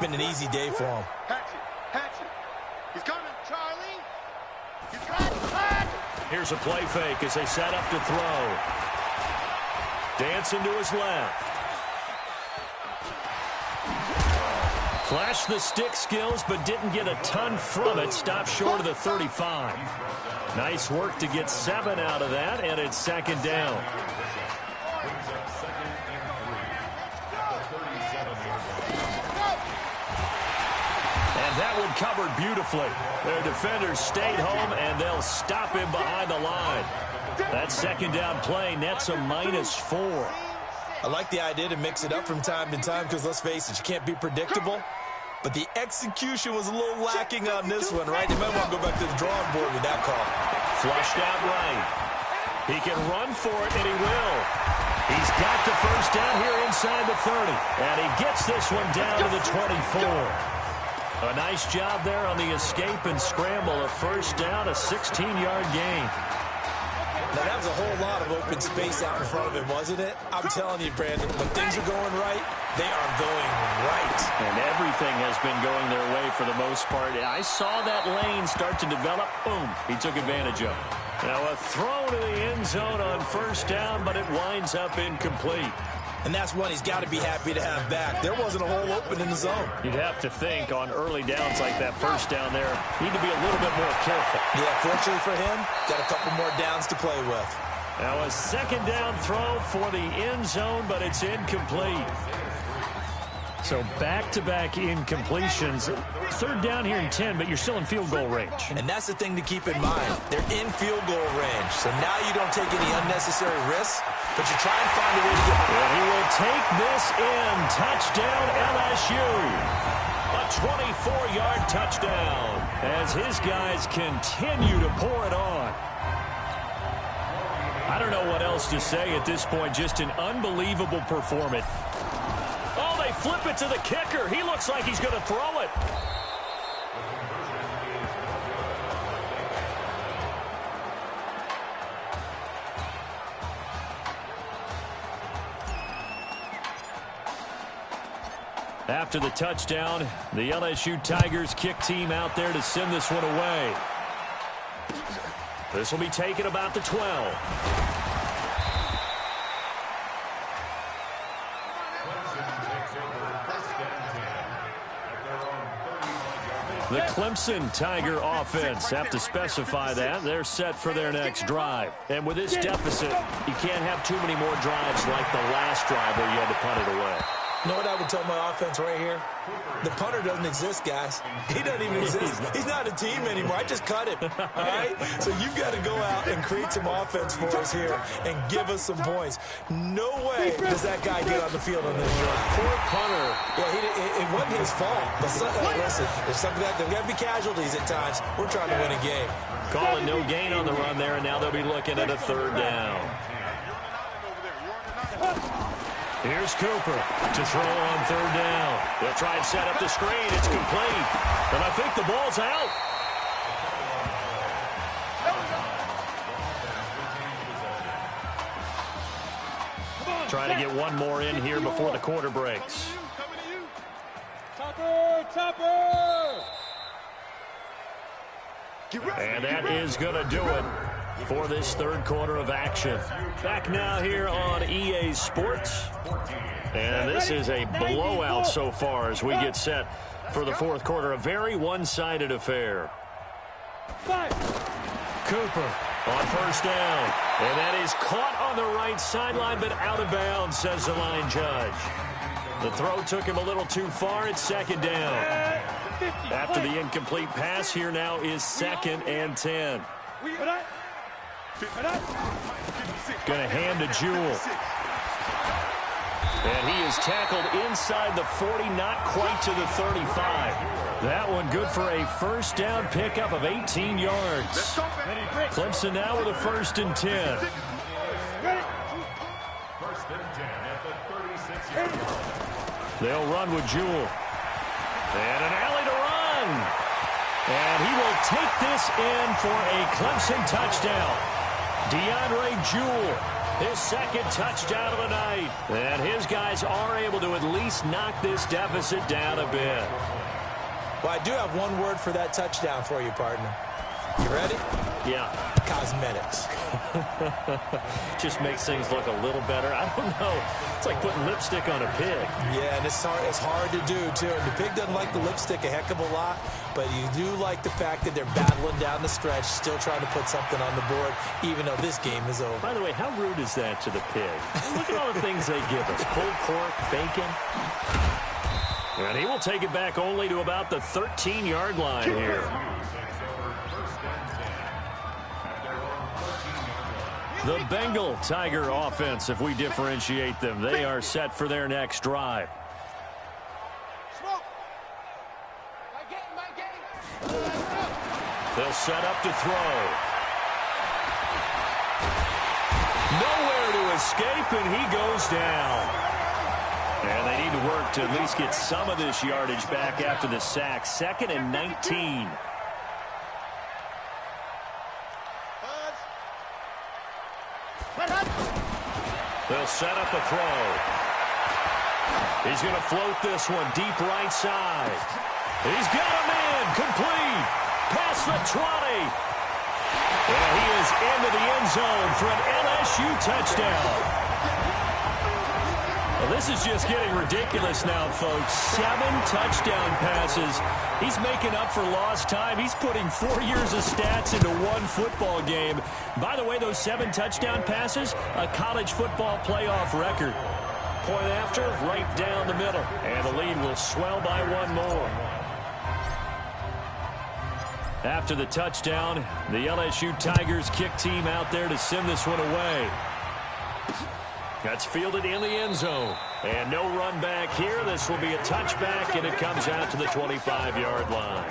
Been an easy day for him. Hatchet. He's coming, Charlie. He's coming. Here's a play fake as they set up to throw. Dancing to his left. Flashed the stick skills, but didn't get a ton from it. Stopped short of the 35. Nice work to get 7 out of that, and it's second down. And that one covered beautifully. Their defenders stayed home, and they'll stop him behind the line. That second down play nets a -4. I like the idea to mix it up from time to time because, let's face it, you can't be predictable. But the execution was a little lacking on this one, right? You might want to go back to the drawing board with that call. Flushed out right. He can run for it, and he will. He's got the first down here inside the 30. And he gets this one down to the 24. A nice job there on the escape and scramble. A first down, a 16-yard gain. Now, that was a whole lot of open space out in front of him, wasn't it? I'm telling you, Brandon, when things are going right, they are going right. And everything has been going their way for the most part. I saw that lane start to develop. Boom. He took advantage of it. Now, a throw to the end zone on first down, but it winds up incomplete. And that's one he's got to be happy to have back. There wasn't a hole open in the zone. You'd have to think on early downs like that first down there, need to be a little bit more careful. Yeah, fortunately for him, got a couple more downs to play with. Now a second down throw for the end zone, but it's incomplete. So back-to-back incompletions. Third down here in 10, but you're still in field goal range. And that's the thing to keep in mind. They're in field goal range. So now you don't take any unnecessary risks, but you try and find a way to get... And he will take this in. Touchdown LSU. A 24-yard touchdown as his guys continue to pour it on. I don't know what else to say at this point. Just an unbelievable performance. Oh, they flip it to the kicker. He looks like he's going to throw it. After the touchdown, the LSU Tigers kick team out there to send this one away. This will be taken about the 12. The Clemson Tiger offense have to specify that. They're set for their next drive. And with this deficit, you can't have too many more drives like the last drive where you had to punt it away. You know what I would tell my offense right here? The punter doesn't exist, guys. He doesn't even exist. He's not a team anymore. I just cut him. All right? So you've got to go out and create some offense for us here and give us some points. No way does that guy get on the field on this drive. Poor punter. Yeah, it wasn't his fault. But listen, there's something that there's got to be casualties at times. We're trying to win a game. Calling no gain on the run there, and now they'll be looking at a third down. Here's Cooper to throw on third down. They'll try and set up the screen. It's complete. And I think the ball's out. Trying to get one more in here before the quarter breaks. And that is going to do it for this third quarter of action. Back now here on EA Sports. And this is a blowout so far as we get set for the fourth quarter. A very one-sided affair. Cooper on first down. And that is caught on the right sideline, but out of bounds, says the line judge. The throw took him a little too far. It's second down. After the incomplete pass, here now is 2nd and 10. Going to hand to Jewell. And he is tackled inside the 40, not quite to the 35. That one good for a first down pickup of 18 yards. Clemson now with a 1st and 10. They'll run with Jewell. And an alley to run. And he will take this in for a Clemson touchdown. DeAndre Jewell, his 2nd touchdown of the night. And his guys are able to at least knock this deficit down a bit. Well, I do have one word for that touchdown for you, partner. You ready? Yeah. Cosmetics. Just makes things look a little better. I don't know. It's like putting lipstick on a pig. Yeah, and it's hard to do, too. And the pig doesn't like the lipstick a heck of a lot, but you do like the fact that they're battling down the stretch, still trying to put something on the board, even though this game is over. By the way, how rude is that to the pig? Look at all the things they give us. Pulled pork, bacon. And he will take it back only to about the 13-yard line here. The Bengal Tiger offense, if we differentiate them, they are set for their next drive. They'll set up to throw. Nowhere to escape, and he goes down. And they need to work to at least get some of this yardage back after the sack. 2nd and 19. They'll set up a throw. He's going to float this one deep right side. He's got a man complete. Past the 20. And he is into the end zone for an LSU touchdown. Well, this is just getting ridiculous now, folks. 7 touchdown passes. He's making up for lost time. He's putting 4 years of stats into one football game. By the way, those 7 touchdown passes, a college football playoff record. Point after, right down the middle. And the lead will swell by 1 more. After the touchdown, the LSU Tigers kick team out there to send this one away. That's fielded in the end zone. And no run back here. This will be a touchback, and it comes out to the 25-yard line.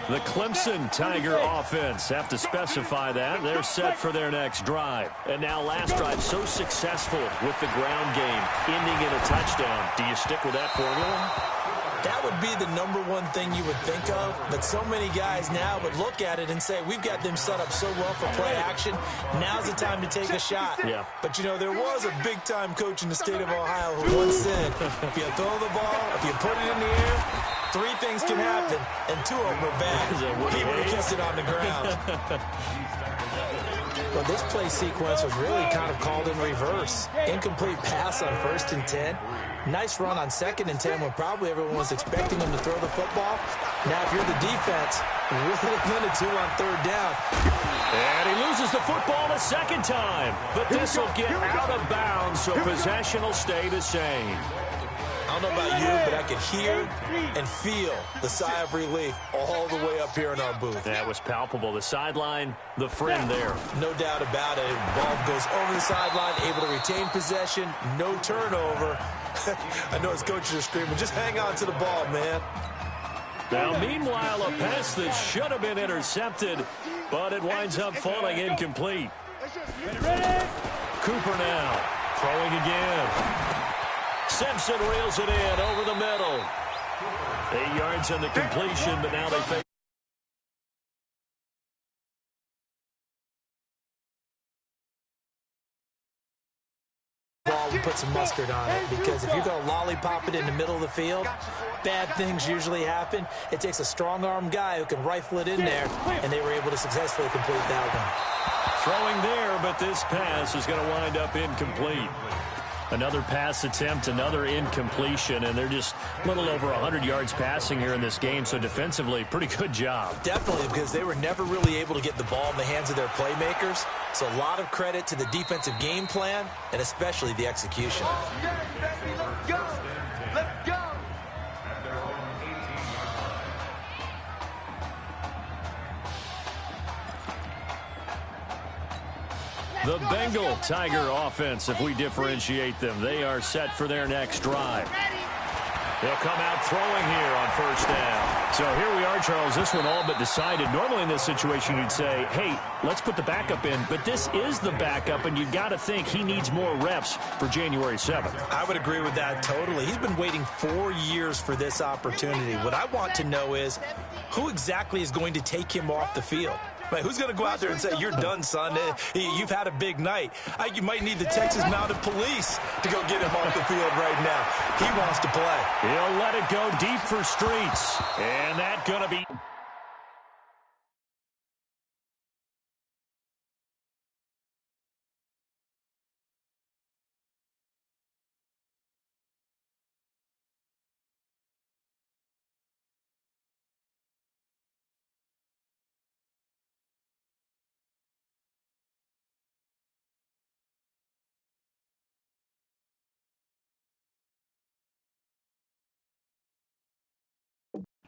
The Clemson Tiger offense have to specify that. They're set for their next drive. And now last drive so successful with the ground game, ending in a touchdown. Do you stick with that formula? That would be the #1 thing you would think of, but so many guys now would look at it and say, we've got them set up so well for play action, now's the time to take a shot. Yeah. But, you know, there was a big-time coach in the state of Ohio who once said, if you throw the ball, if you put it in the air, 3 things can happen, and 2 of them are bad. He would have kept it on the ground. Well, this play sequence was really kind of called in reverse. Incomplete pass on 1st and 10. Nice run on 2nd and 10 when probably everyone was expecting him to throw the football. Now, if you're the defense, really limited to on 3rd down. And he loses the football a second time. But this will get out of bounds, so possession will stay the same. I don't know about you, but I could hear and feel the sigh of relief all the way up here in our booth. That was palpable. The sideline, the friend there. No doubt about it. Ball goes over the sideline, able to retain possession, no turnover. I know his coaches are screaming, just hang on to the ball, man. Now, meanwhile, a pass that should have been intercepted, but it winds up falling incomplete. Cooper now throwing again. Simpson reels it in over the middle. 8 yards on the completion, but now they face. Ball and put some mustard on it, because if you're going to lollipop it in the middle of the field, bad things usually happen. It takes a strong-arm guy who can rifle it in there, and they were able to successfully complete that one. Throwing there, but this pass is going to wind up incomplete. Another pass attempt, another incompletion, and they're just a little over 100 yards passing here in this game, so defensively, pretty good job. Definitely, because they were never really able to get the ball in the hands of their playmakers, so a lot of credit to the defensive game plan, and especially the execution. Let's go! Let's go! The Bengal Tiger offense, if we differentiate them, they are set for their next drive. They'll come out throwing here on 1st down. So here we are, Charles. This one all but decided. Normally in this situation you'd say, hey, let's put the backup in. But this is the backup, and you've got to think he needs more reps for January 7th. I would agree with that totally. He's been waiting 4 years for this opportunity. What I want to know is who exactly is going to take him off the field? Right, who's going to go out there and say, you're done, son? You've had a big night. You might need the Texas Mounted Police to go get him off the field right now. He wants to play. He'll let it go deep for Streets. And that's going to be...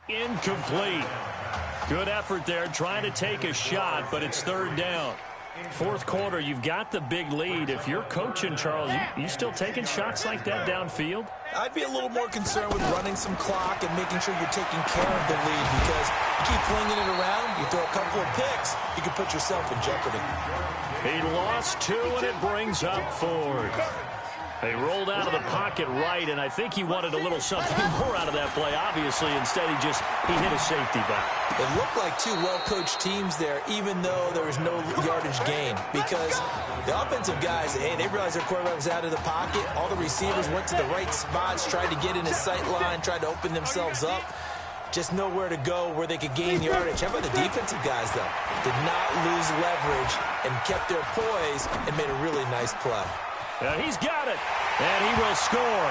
incomplete. Good effort there, trying to take a shot, but it's 3rd down. 4th quarter, you've got the big lead. If you're coaching, Charles, you still taking shots like that downfield? I'd be a little more concerned with running some clock and making sure you're taking care of the lead, because you keep flinging it around, you throw a couple of picks, you can put yourself in jeopardy. He lost 2, and it brings up 4th. They rolled out of the pocket right, and I think he wanted a little something more out of that play, obviously. Instead, he hit a safety back. It looked like 2 well-coached teams there, even though there was no yardage gain, because the offensive guys, hey, they realized their quarterback was out of the pocket. All the receivers went to the right spots, tried to get in his sight line, tried to open themselves up. Just nowhere to go where they could gain yardage. How about the defensive guys, though? Did not lose leverage and kept their poise and made a really nice play. He's got it, and he will score.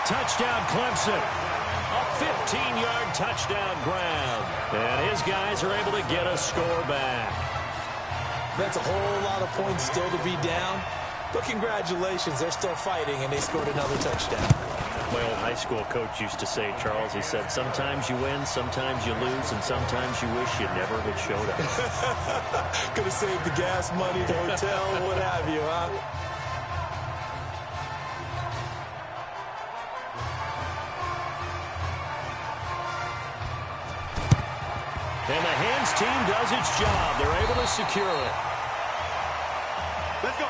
Touchdown, Clemson. A 15-yard touchdown grab. And his guys are able to get a score back. That's a whole lot of points still to be down. But congratulations, they're still fighting, and they scored another touchdown. My old high school coach used to say, Charles, he said, sometimes you win, sometimes you lose, and sometimes you wish you never had showed up. Could have saved the gas money, the hotel, what have you, huh? And the hands team does its job. They're able to secure it. Let's go.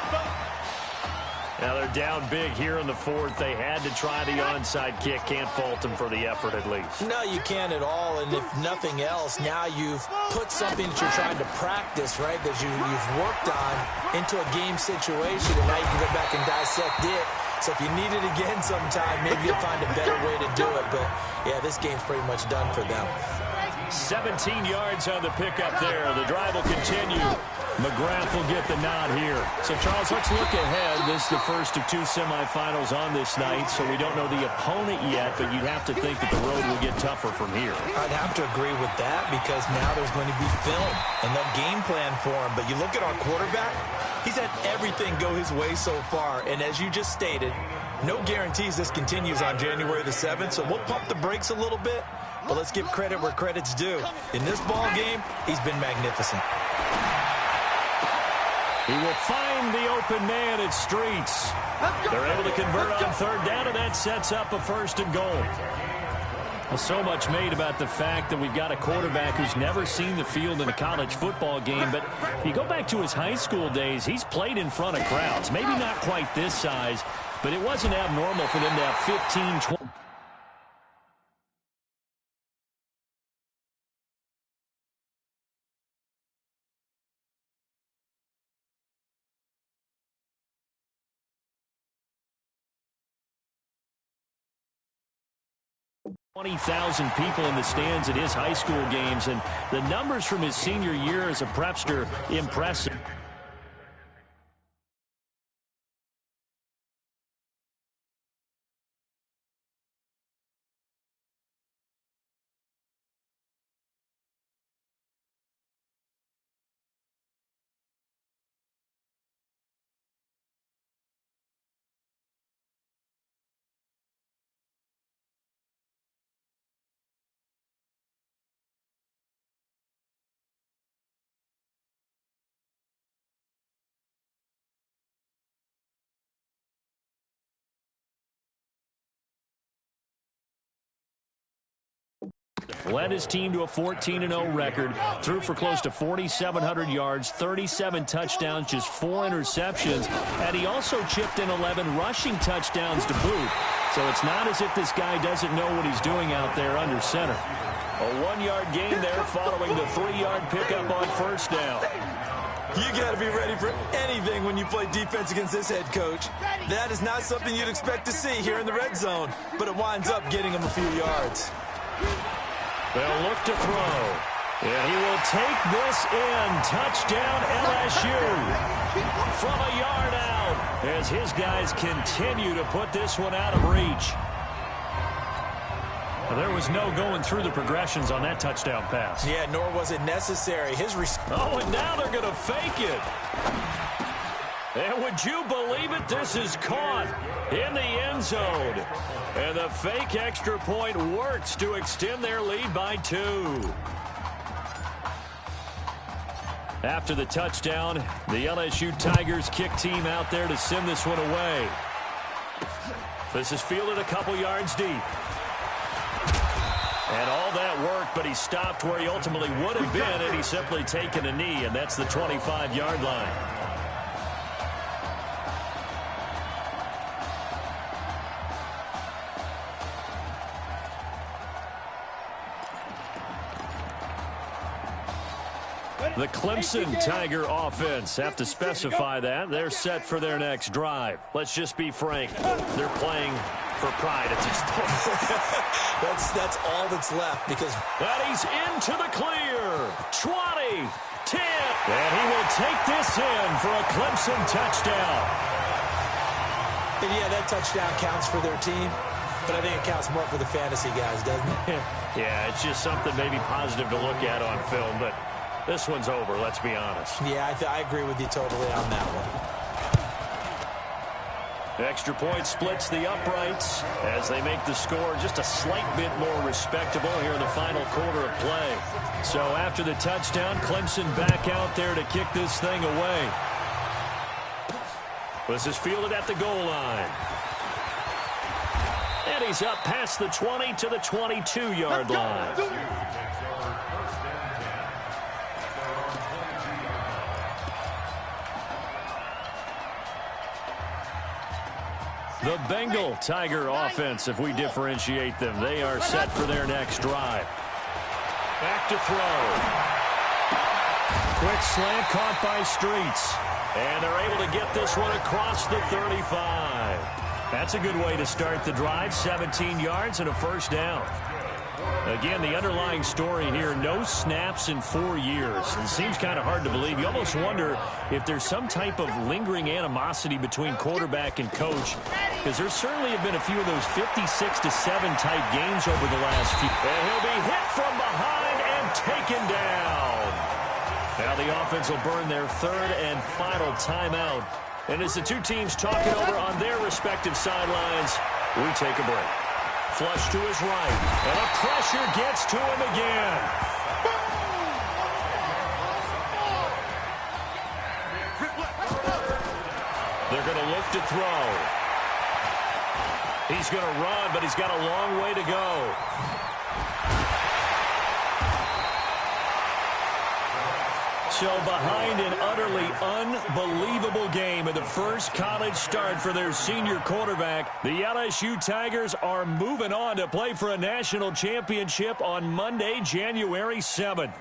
Now they're down big here in the 4th. They had to try the onside kick. Can't fault them for the effort at least. No, you can't at all. And if nothing else, now you've put something that you're trying to practice, right, that you've worked on into a game situation. And now you can go back and dissect it. So if you need it again sometime, maybe you'll find a better way to do it. But, yeah, this game's pretty much done for them. 17 yards on the pickup there. The drive will continue. McGrath will get the nod here. So, Charles, let's look ahead. This is the first of 2 semifinals on this night, so we don't know the opponent yet, but you'd have to think that the road will get tougher from here. I'd have to agree with that because now there's going to be film and no game plan for him. But you look at our quarterback, he's had everything go his way so far. And as you just stated, no guarantees this continues on January the 7th, so we'll pump the brakes a little bit. But let's give credit where credit's due. In this ball game, he's been magnificent. He will find the open man at Streets. They're able to convert on 3rd down, and that sets up a 1st and goal. Well, so much made about the fact that we've got a quarterback who's never seen the field in a college football game. But if you go back to his high school days, he's played in front of crowds. Maybe not quite this size, but it wasn't abnormal for them to have 15, 20. 20,000 people in the stands at his high school games, and the numbers from his senior year as a prepster impressive. Led his team to a 14-0 record, threw for close to 4,700 yards, 37 touchdowns, just 4 interceptions, and he also chipped in 11 rushing touchdowns to boot. So it's not as if this guy doesn't know what he's doing out there under center. A 1-yard gain there following the 3-yard pickup on 1st down. You got to be ready for anything when you play defense against this head coach. That is not something you'd expect to see here in the red zone, but it winds up getting him a few yards. They'll look to throw. And he will take this in. Touchdown LSU. From a yard out as his guys continue to put this one out of reach. There was no going through the progressions on that touchdown pass. Yeah, nor was it necessary. Oh, and now they're going to fake it. And would you believe it? This is caught in the end zone. And the fake extra point works to extend their lead by 2. After the touchdown, the LSU Tigers kick team out there to send this one away. This is fielded a couple yards deep. And all that worked, but he stopped where he ultimately would have been had he simply taken a knee, and that's the 25-yard line. The Clemson Tiger offense, have to specify that. They're set for their next drive. Let's just be frank. They're playing for pride at this point. That's all that's left because... And he's into the clear. 20, 10. And he will take this in for a Clemson touchdown. And yeah, that touchdown counts for their team, but I think it counts more for the fantasy guys, doesn't it? Yeah, it's just something maybe positive to look at on film, but this one's over, let's be honest. Yeah, I agree with you totally on that one. Extra point splits the uprights as they make the score just a slight bit more respectable here in the final quarter of play. So after the touchdown, Clemson back out there to kick this thing away. This is fielded at the goal line. And he's up past the 20 to the 22-yard line. The Bengal Tiger offense, if we differentiate them, they are set for their next drive. Back to throw. Quick slant caught by Streets. And they're able to get this one across the 35. That's a good way to start the drive. 17 yards and a 1st down. Again, the underlying story here, no snaps in 4 years. It seems kind of hard to believe. You almost wonder if there's some type of lingering animosity between quarterback and coach, because there certainly have been a few of those 56-7 type games over the last few. And he'll be hit from behind and taken down. Now the offense will burn their third and final timeout. And as the two teams talk it over on their respective sidelines, we take a break. Flush to his right, and the pressure gets to him again. They're going to look to throw. He's going to run, but he's got a long way to go. So behind an utterly unbelievable game in the first college start for their senior quarterback, the LSU Tigers are moving on to play for a national championship on Monday, January 7th.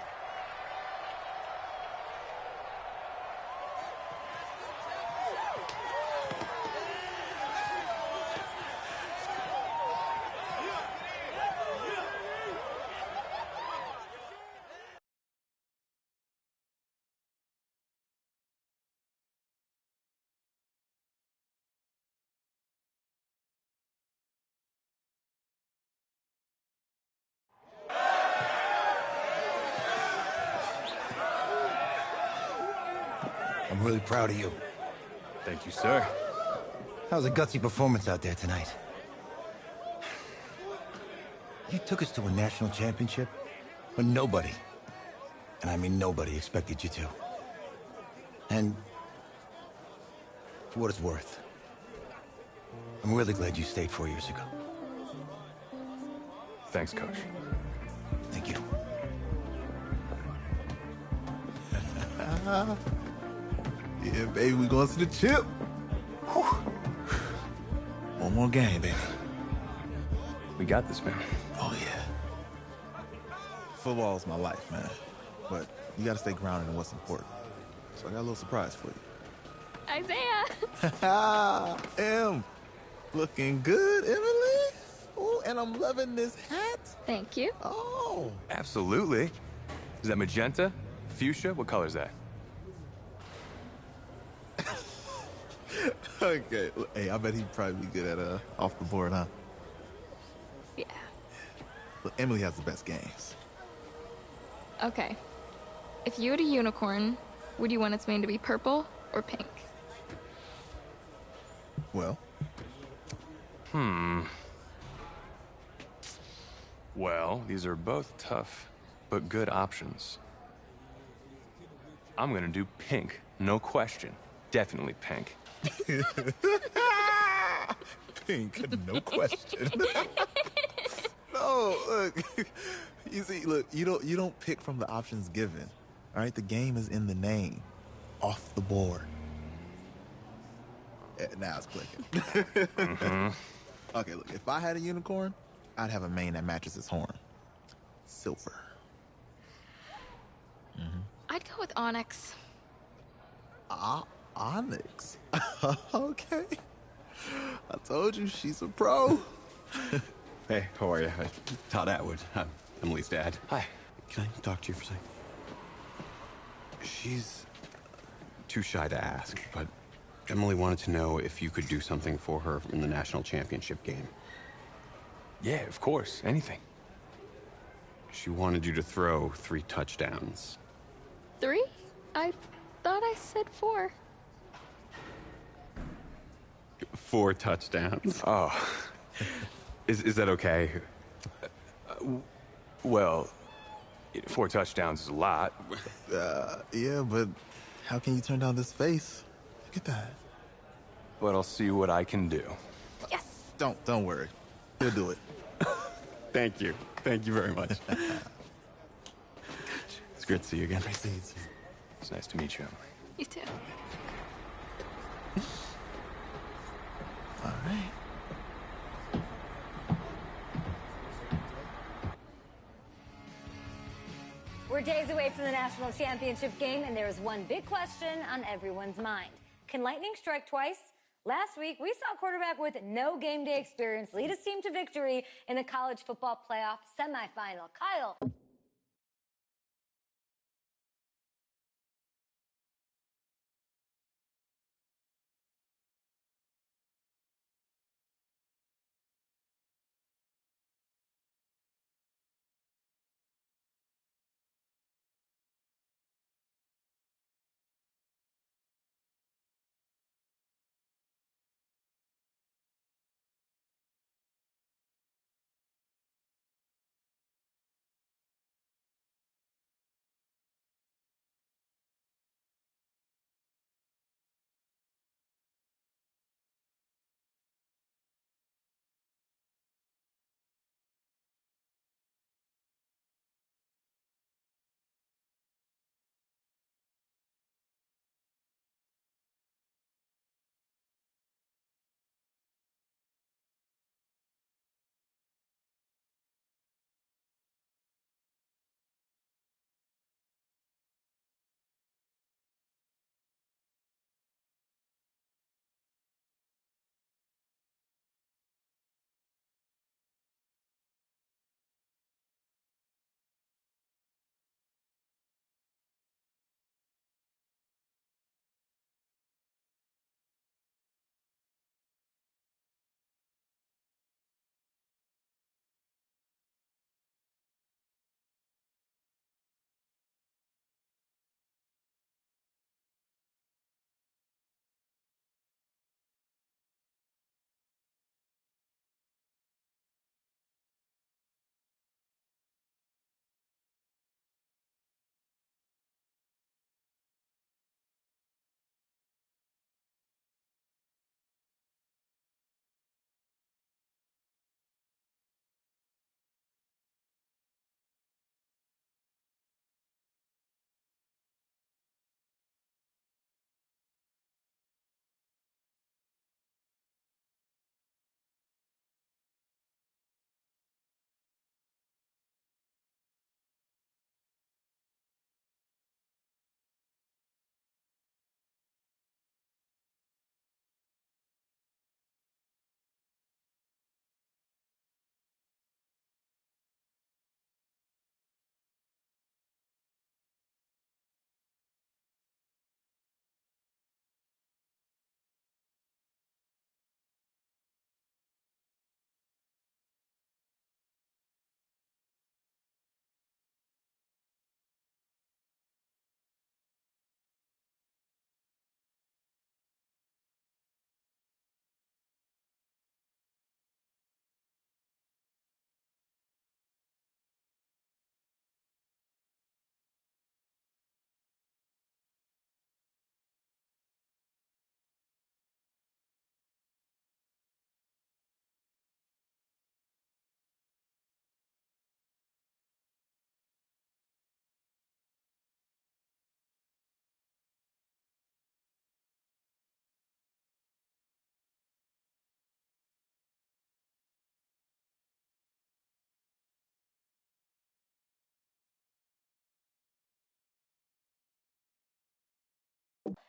I'm really proud of you. Thank you, sir. That was a gutsy performance out there tonight. You took us to a national championship, but nobody, and I mean nobody, expected you to. And for what it's worth, I'm really glad you stayed 4 years ago. Thanks, Coach. Thank you. Yeah, baby, we going to the chip. Whew. One more game, baby. We got this, man. Oh, yeah. Football is my life, man. But you got to stay grounded in what's important. So I got a little surprise for you. Isaiah! Em, looking good, Emily. Oh, and I'm loving this hat. Thank you. Oh. Absolutely. Is that magenta? Fuchsia? What color is that? Okay. Hey, I bet he'd probably be good at off the board, huh? Yeah. Look, Emily has the best games. Okay. If you had a unicorn, would you want its mane to be purple or pink? Well? Well, these are both tough, but good options. I'm gonna do pink, no question. Definitely pink. Pink, no question. No, look. You see, look, you don't pick from the options given. All right, the game is in the name. Off the board. Now it's clicking. Okay, look, if I had a unicorn, I'd have a mane that matches its horn. Silver. I'd go with onyx. Onyx. Okay. I told you, she's a pro. Hey, how are you? Todd Atwood. I'm Emily's dad. Hi. Can I talk to you for a second? She's too shy to ask, but Emily wanted to know if you could do something for her in the national championship game. Yeah, of course. Anything. She wanted you to throw 3 touchdowns. 3? I thought I said 4. 4 touchdowns. Oh. Is that okay? Well, 4 touchdowns is a lot. Yeah, but how can you turn down this face? Look at that. But I'll see what I can do. Yes. Don't worry. He'll do it. Thank you. Thank you very much. It's great to see you again. It's nice to meet you, Emily. You too. All right. We're days away from the national championship game, and there is one big question on everyone's mind. Can lightning strike twice? Last week, we saw a quarterback with no game day experience lead his team to victory in the college football playoff semifinal. Kyle.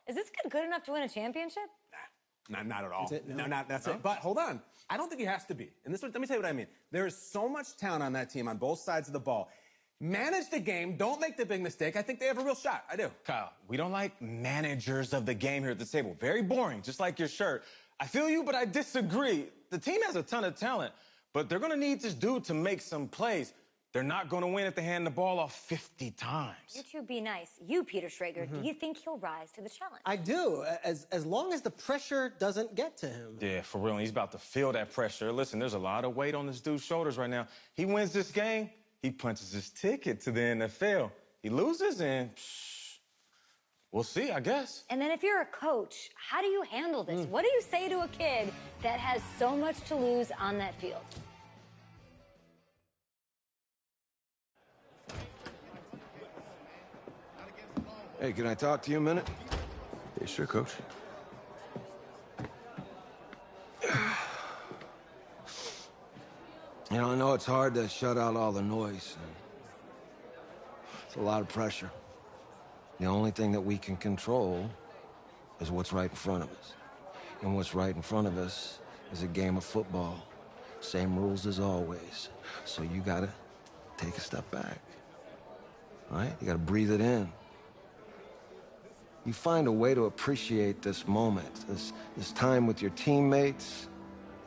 Is this kid good enough to win a championship? Not at all. That's it? No? That's it. But hold on. I don't think he has to be. And let me tell you what I mean. There is so much talent on that team on both sides of the ball. Manage the game. Don't make the big mistake. I think they have a real shot. I do. Kyle, we don't like managers of the game here at the table. Very boring, just like your shirt. I feel you, but I disagree. The team has a ton of talent, but they're going to need this dude to make some plays. They're not going to win if they hand the ball off 50 times. You two be nice. You, Peter Schrager, do you think he'll rise to the challenge? I do, as long as the pressure doesn't get to him. Yeah, for real. He's about to feel that pressure. Listen, there's a lot of weight on this dude's shoulders right now. He wins this game, he punches his ticket to the NFL. He loses, and we'll see, I guess. And then if you're a coach, how do you handle this? What do you say to a kid that has so much to lose on that field? Hey, can I talk to you a minute? Yeah, sure, Coach. You know, I know it's hard to shut out all the noise. It's a lot of pressure. The only thing that we can control is what's right in front of us. And what's right in front of us is a game of football. Same rules as always. So you gotta take a step back. All right? You gotta breathe it in. You find a way to appreciate this moment, this time with your teammates,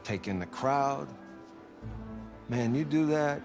take in the crowd. Man, you do that.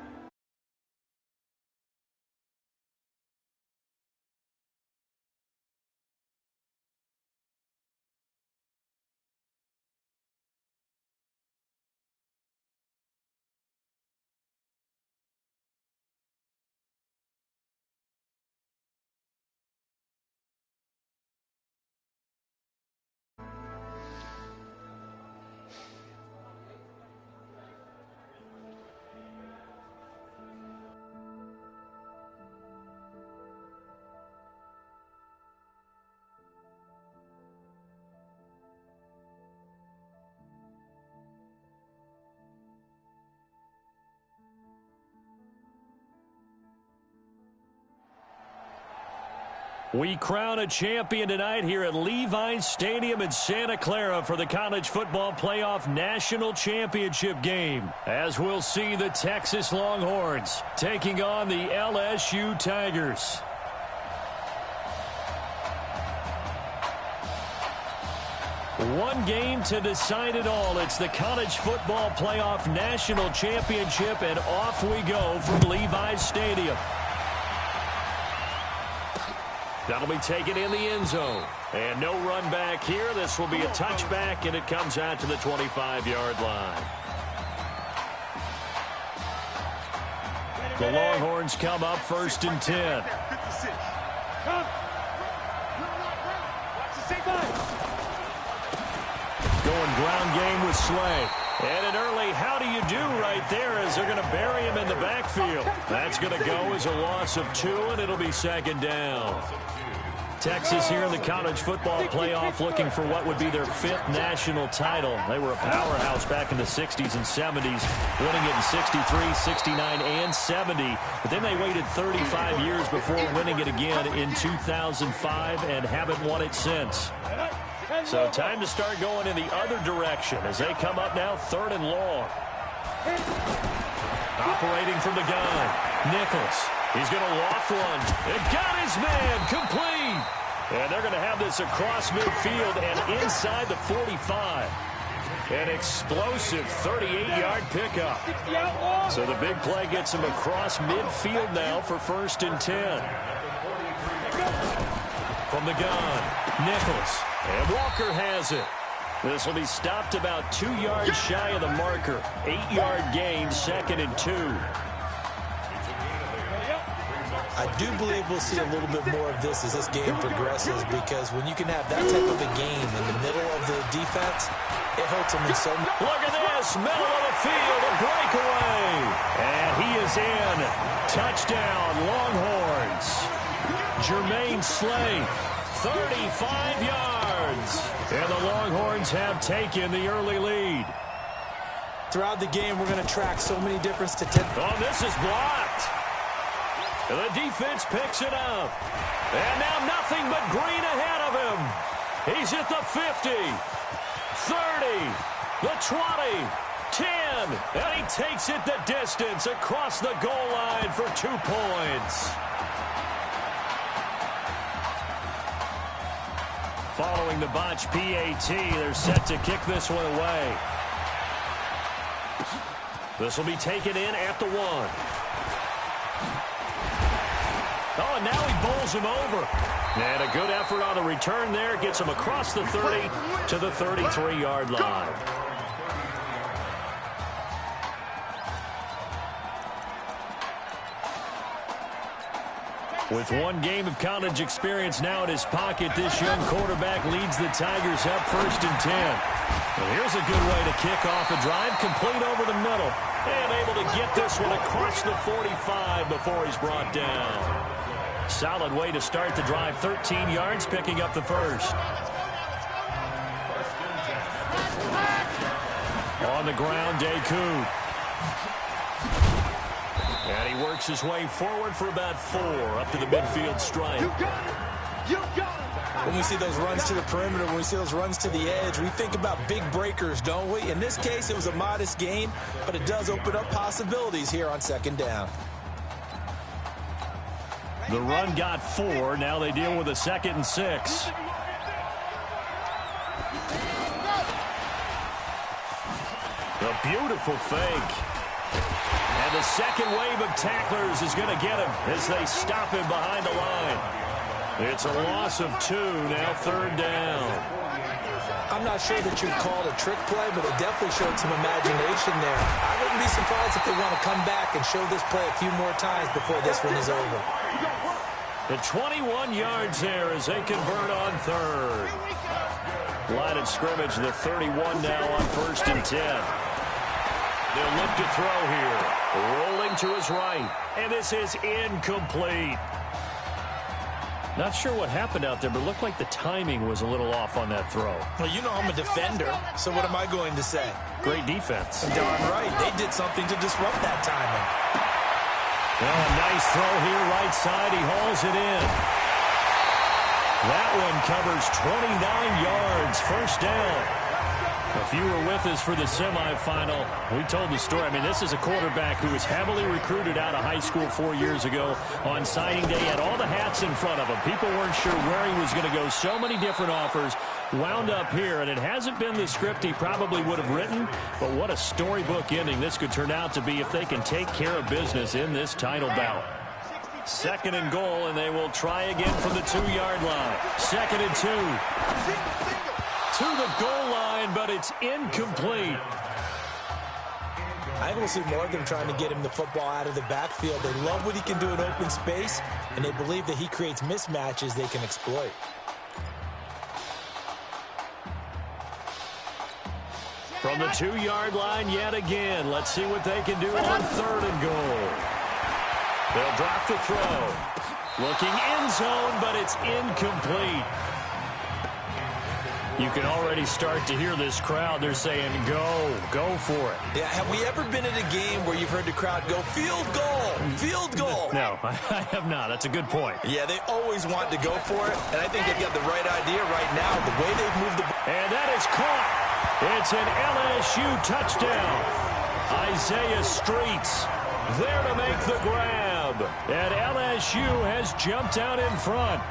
We crown a champion tonight here at Levi's Stadium in Santa Clara for the College Football Playoff National Championship game, as we'll see the Texas Longhorns taking on the LSU Tigers. One game to decide it all. It's the College Football Playoff National Championship, and off we go from Levi's Stadium. That'll be taken in the end zone. And no run back here. This will be a touchback, and it comes out to the 25-yard line. The Longhorns come up 1st and 10. Going ground game with Slay. And an early how do you do right there as they're going to bury him in the backfield. That's going to go as a loss of 2, and it'll be 2nd down. Texas here in the college football playoff looking for what would be their 5th national title. They were a powerhouse back in the 60s and 70s, winning it in 63, 69, and 70. But then they waited 35 years before winning it again in 2005 and haven't won it since. So time to start going in the other direction as they come up now 3rd and long. Operating from the gun, Nichols. He's going to loft one. And got his man complete. And they're going to have this across midfield and inside the 45. An explosive 38-yard pickup. So the big play gets him across midfield now for 1st and 10. From the gun, Nichols. And Walker has it. This will be stopped about 2 yards shy of the marker. 8-yard gain, 2nd and 2. I do believe we'll see a little bit more of this as this game progresses, because when you can have that type of a game in the middle of the defense, it hurts them in so much. Look at this, middle of the field, a breakaway. And he is in. Touchdown, Longhorns. Jermaine Slay, 35 yards. And the Longhorns have taken the early lead. Throughout the game, we're going to track so many different statistics. Oh, this is blocked. And the defense picks it up. And now nothing but green ahead of him. He's at the 50, 30, the 20, 10. And he takes it the distance across the goal line for 2 points. Following the botch PAT, they're set to kick this one away. This will be taken in at the 1. Oh, and now he bowls him over. And a good effort on the return there. Gets him across the 30 to the 33-yard line. With 1 game of college experience now in his pocket, this young quarterback leads the Tigers up 1st and 10. Well, here's a good way to kick off a drive, complete over the middle. And able to get this one across the 45 before he's brought down. Solid way to start the drive, 13 yards, picking up the 1st. On the ground, Deku. And he works his way forward for about 4 up to the midfield stripe. When we see those runs to the perimeter, when we see those runs to the edge, we think about big breakers, don't we? In this case, it was a modest gain, but it does open up possibilities here on second down. The run got 4. Now they deal with a 2nd and 6. A beautiful fake. And the second wave of tacklers is going to get him as they stop him behind the line. It's a loss of 2, now 3rd down. I'm not sure that you'd call it a trick play, but it definitely showed some imagination there. I wouldn't be surprised if they want to come back and show this play a few more times before this one is over. The 21 yards there as they convert on 3rd. Line of scrimmage, the 31 now on 1st and 10. They'll look to throw here. Rolling to his right. And this is incomplete. Not sure what happened out there, but it looked like the timing was a little off on that throw. Well, you know I'm a defender, so what am I going to say? Great defense. Darn right. They did something to disrupt that timing. Well, a nice throw here, right side. He hauls it in. That one covers 29 yards, 1st down. If you were with us for the semifinal, we told the story. I mean, this is a quarterback who was heavily recruited out of high school 4 years ago. On signing day, had all the hats in front of him. People weren't sure where he was going to go. So many different offers. Wound up here, and it hasn't been the script he probably would have written. But what a storybook ending this could turn out to be if they can take care of business in this title bout. 2nd and goal, and they will try again from the 2-yard line. 2nd and 2. To the goal line, but it's incomplete. I think we'll see more of them trying to get him the football out of the backfield. They love what he can do in open space, and they believe that he creates mismatches they can exploit. From the 2-yard line yet again. Let's see what they can do on 3rd and goal. They'll drop the throw. Looking end zone, but it's incomplete. You can already start to hear this crowd. They're saying, go for it. Yeah, have we ever been in a game where you've heard the crowd go, field goal? No, I have not. That's a good point. Yeah, they always want to go for it, and I think they've got the right idea right now, the way they've moved the ball. And that is caught. It's an LSU touchdown. Isaiah Streets there to make the grab. And LSU has jumped out in front.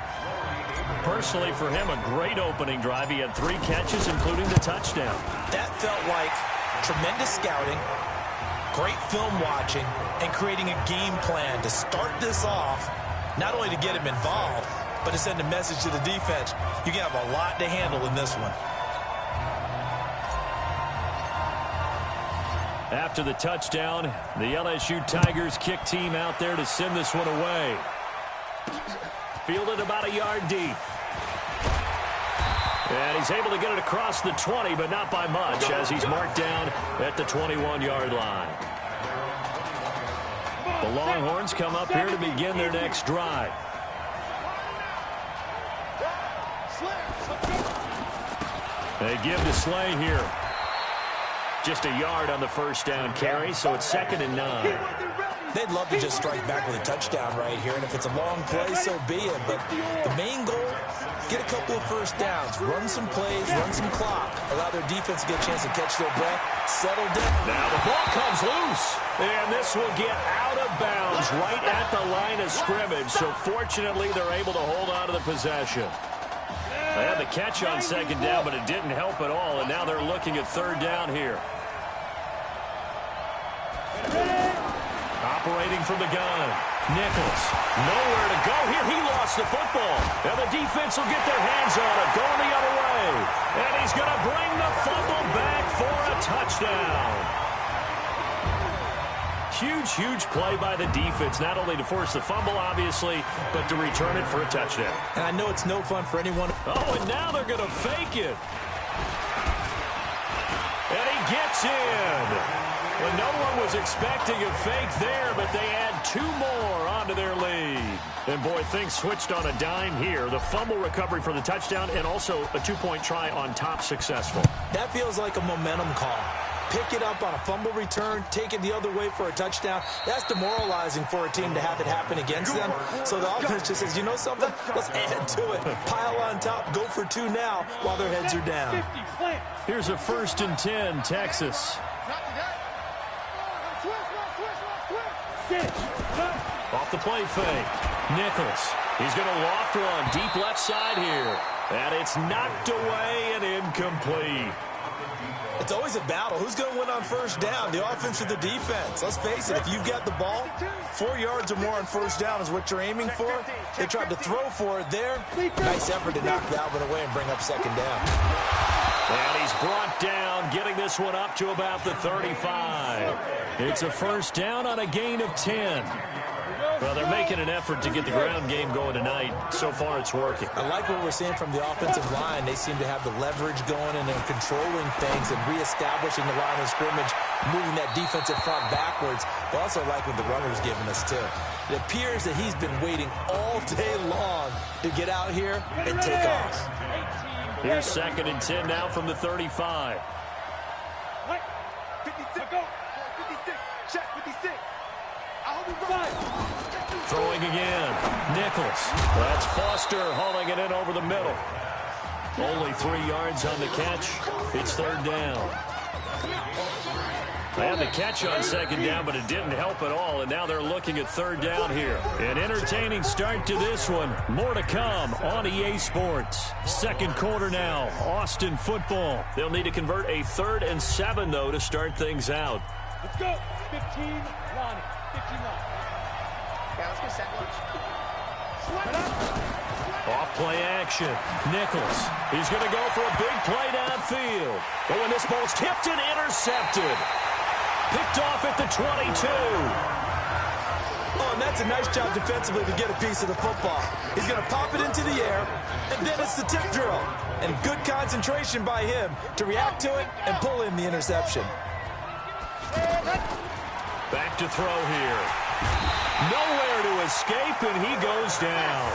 Personally, for him, a great opening drive. He had 3 catches, including the touchdown. That felt like tremendous scouting, great film watching, and creating a game plan to start this off, not only to get him involved, but to send a message to the defense. You can have a lot to handle in this one. After the touchdown, the LSU Tigers kick team out there to send this one away. Fielded about a yard deep. And he's able to get it across the 20, but not by much, as he's marked down at the 21-yard line. The Longhorns come up here to begin their next drive. They give to Slay here. Just a yard on the 1st down carry, so it's 2nd and 9. They'd love to just strike back with a touchdown right here, and if it's a long play, so be it. But the main goal, get a couple of 1st downs, run some plays, run some clock, allow their defense to get a chance to catch their breath, settle down. Now the ball comes loose, and this will get out of bounds right at the line of scrimmage, so fortunately they're able to hold on to the possession. They had the catch on 2nd down, but it didn't help at all, and now they're looking at 3rd down here. Operating from the gun. Nichols. Nowhere to go here. He lost the football. And the defense will get their hands on it. Going the other way. And he's going to bring the fumble back for a touchdown. Huge play by the defense. Not only to force the fumble, obviously, but to return it for a touchdown. And I know it's no fun for anyone. Oh, and now they're going to fake it. And he gets in. Well, no one was expecting a fake there, but they add 2 more onto their lead. And, boy, things switched on a dime here. The fumble recovery for the touchdown and also a 2-point try on top successful. That feels like a momentum call. pick it up on a fumble return, take it the other way for a touchdown. That's demoralizing for a team to have it happen against them. So the offense just says, you know something? Let's add to it. Pile on top, go for 2 now while their heads are down. Here's a 1st and 10, Texas. Off the play fake. Nichols. He's going to loft one deep left side here. And it's knocked away and incomplete. It's always a battle. Who's going to win on 1st down, the offense or the defense? Let's face it, if you've got the ball, 4 yards or more on 1st down is what you're aiming for. They tried to throw for it there. Nice effort to knock Dalvin away and bring up 2nd down. And he's brought down, getting this one up to about the 35. It's a 1st down on a gain of 10. Well, they're making an effort to get the ground game going tonight. So far, it's working. I like what we're seeing from the offensive line. They seem to have the leverage going, and they're controlling things and reestablishing the line of scrimmage, moving that defensive front backwards. But also like what the runner's giving us, too. It appears that he's been waiting all day long to get out here and take off. Here's 2nd and 10 now from the 35. 56, go. 56, check 56. I hope he's right. Throwing again. Nichols. That's Foster hauling it in over the middle. Only 3 yards on the catch. It's 3rd down. They had the catch on 2nd down, but it didn't help at all, and now they're looking at 3rd down here. An entertaining start to this one. More to come on EA Sports. 2nd quarter now. Austin football. They'll need to convert a 3rd and 7, though, to start things out. Let's go. 15 line. 15 line. Yeah, let's go set lunch. Off play action. Nichols. He's going to go for a big play downfield. But when this ball's tipped and intercepted. Picked off at the 22. Oh, and that's a nice job defensively to get a piece of the football. He's going to pop it into the air, and then it's the tip drill. And good concentration by him to react to it and pull in the interception. Back to throw here. Nowhere to escape, and he goes down.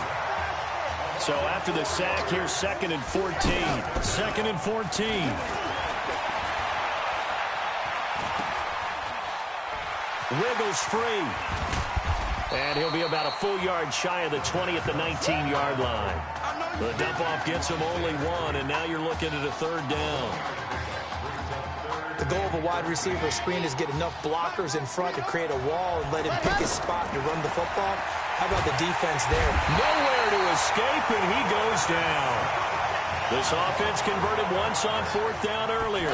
So after the sack, here's 2nd and 14. 2nd and 14. Wiggles free. And he'll be about a full yard shy of the 20 at the 19-yard line. The dump-off gets him only 1, and now you're looking at a 3rd down. The goal of a wide receiver screen is get enough blockers in front to create a wall and let him pick his spot to run the football. How about the defense there? Nowhere to escape, and he goes down. This offense converted once on 4th down earlier.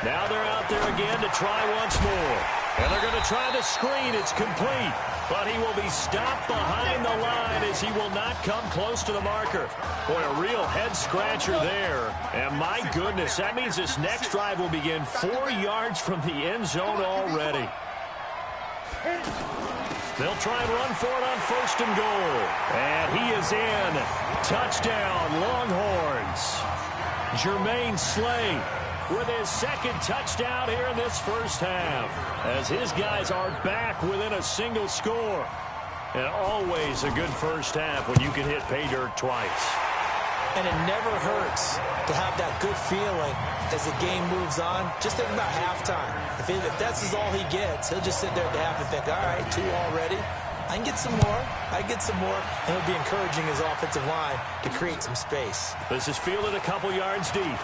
Now they're out there again to try once more. And they're going to try the screen. It's complete. But he will be stopped behind the line as he will not come close to the marker. Boy, a real head-scratcher there. And my goodness, that means this next drive will begin 4 yards from the end zone already. They'll try and run for it on 1st and goal. And he is in. Touchdown, Longhorns. Jermaine Slay with his 2nd touchdown here in this 1st half, as his guys are back within a single score. And always a good 1st half when you can hit pay dirt twice. And it never hurts to have that good feeling as the game moves on. Just think about halftime. If that's all he gets, he'll just sit there at the half and think, all right, 2 already. I can get some more. I can get some more. And he'll be encouraging his offensive line to create some space. This is fielded a couple yards deep.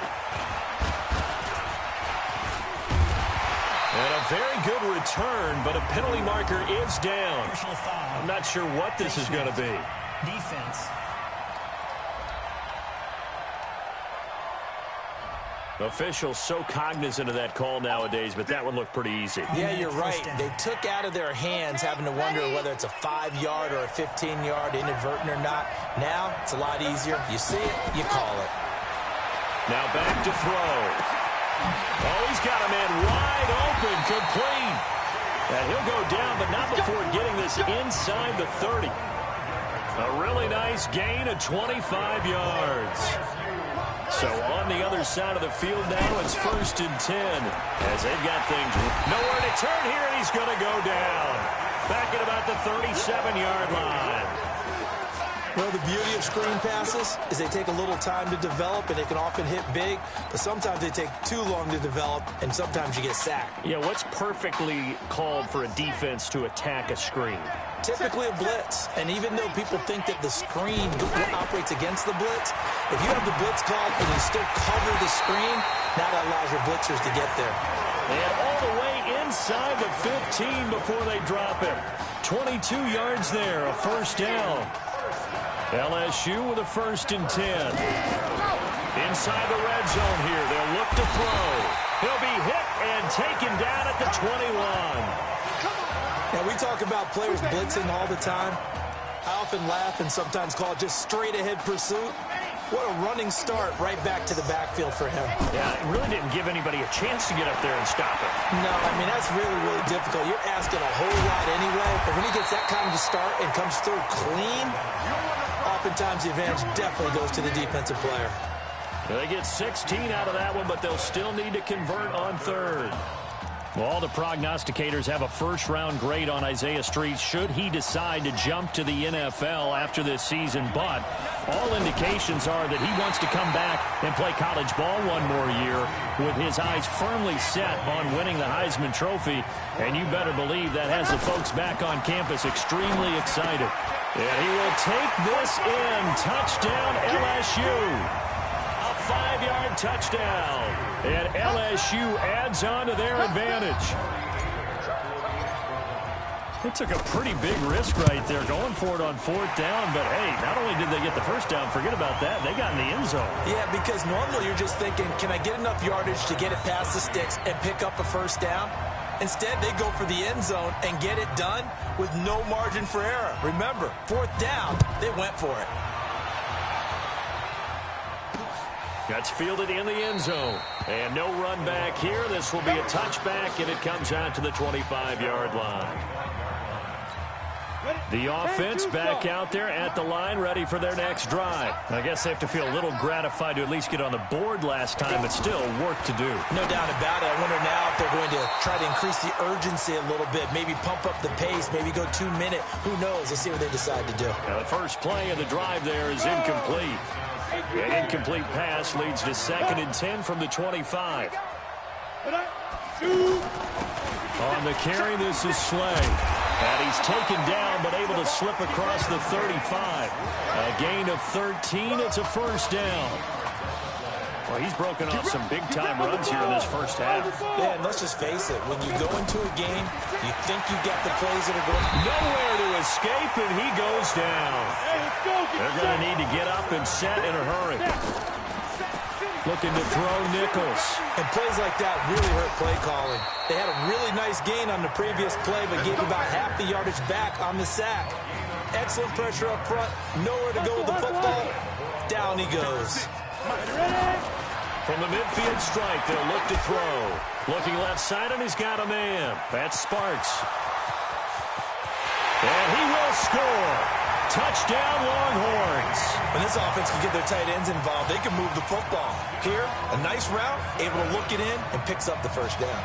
And a very good return, but a penalty marker is down. I'm not sure what this is going to be. Defense. Officials so cognizant of that call nowadays, but that one looked pretty easy. Yeah, you're right. They took out of their hands having to wonder whether it's a 5-yard or a 15-yard inadvertent or not. Now, it's a lot easier. You see it, you call it. Now back to throw. Oh, he's got a man wide open, complete. And he'll go down, but not before getting this inside the 30. A really nice gain of 25 yards. So on the other side of the field now, it's 1st and 10. As they've got things nowhere to turn here, and he's going to go down. Back at about the 37-yard line. Well, the beauty of screen passes is they take a little time to develop, and they can often hit big, but sometimes they take too long to develop, and sometimes you get sacked. Yeah, what's perfectly called for a defense to attack a screen? Typically a blitz, and even though people think that the screen operates against the blitz, if you have the blitz called and you still cover the screen, now that allows your blitzers to get there. And all the way inside the 15 before they drop it. 22 yards there, a first down. LSU with a 1st and 10. Inside the red zone here, they'll look to throw. He'll be hit and taken down at the 21. Now, we talk about players blitzing all the time. I often laugh and sometimes call it just straight-ahead pursuit. What a running start right back to the backfield for him. Yeah, it really didn't give anybody a chance to get up there and stop it. No, I mean, that's really, really difficult. You're asking a whole lot anyway, but when he gets that kind of start and comes through clean, oftentimes the advantage definitely goes to the defensive player. They get 16 out of that one, but they'll still need to convert on 3rd. Well, all the prognosticators have a first-round grade on Isaiah Street should he decide to jump to the NFL after this season. But all indications are that he wants to come back and play college ball one more year with his eyes firmly set on winning the Heisman Trophy. And you better believe that has the folks back on campus extremely excited. And he will take this in. Touchdown, LSU. 5-yard touchdown, and LSU adds on to their advantage. They took a pretty big risk right there going for it on 4th down, but hey, not only did they get the first down, forget about that, they got in the end zone. Yeah, because normally you're just thinking, can I get enough yardage to get it past the sticks and pick up a first down? Instead, they go for the end zone and get it done with no margin for error. Remember, 4th down, they went for it. That's fielded in the end zone. And no run back here. This will be a touchback, and it comes out to the 25-yard line. The offense back out there at the line, ready for their next drive. I guess they have to feel a little gratified to at least get on the board last time, but still work to do. No doubt about it. I wonder now if they're going to try to increase the urgency a little bit, maybe pump up the pace, maybe go 2-minute. Who knows? Let's see what they decide to do. Now, the first play of the drive there is incomplete. An incomplete pass leads to 2nd and 10 from the 25. On the carry, this is Slay. And he's taken down, but able to slip across the 35. A gain of 13. It's a first down. Well, he's broken off some big-time runs here in this first half. Yeah, and let's just face it. When you go into a game, you think you got the plays that are going. Nowhere to escape, and he goes down. They're going to need to get up and set in a hurry. Looking to throw Nichols. And plays like that really hurt play calling. They had a really nice gain on the previous play, but gave about half the yardage back on the sack. Excellent pressure up front. Nowhere to go with the football. Down he goes. From the midfield strike, they'll look to throw. Looking left side, and he's got a man. That's Sparks. And he will score. Touchdown, Longhorns. When this offense can get their tight ends involved, they can move the football. Here, a nice route, able to look it in, and picks up the first down.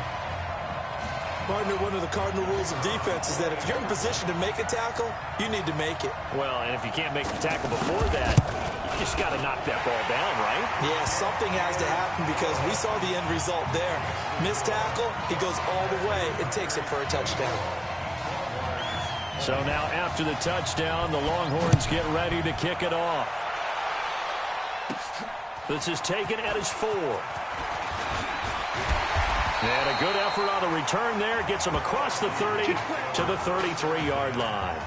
Partner, one of the cardinal rules of defense is that if you're in position to make a tackle, you need to make it. Well, and if you can't make the tackle before that, you just got to knock that ball down, right? Yeah, something has to happen because we saw the end result there. Missed tackle, he goes all the way and takes it for a touchdown. So now after the touchdown, the Longhorns get ready to kick it off. This is taken at his 4. And a good effort on the return there. Gets him across the 30 to the 33-yard line.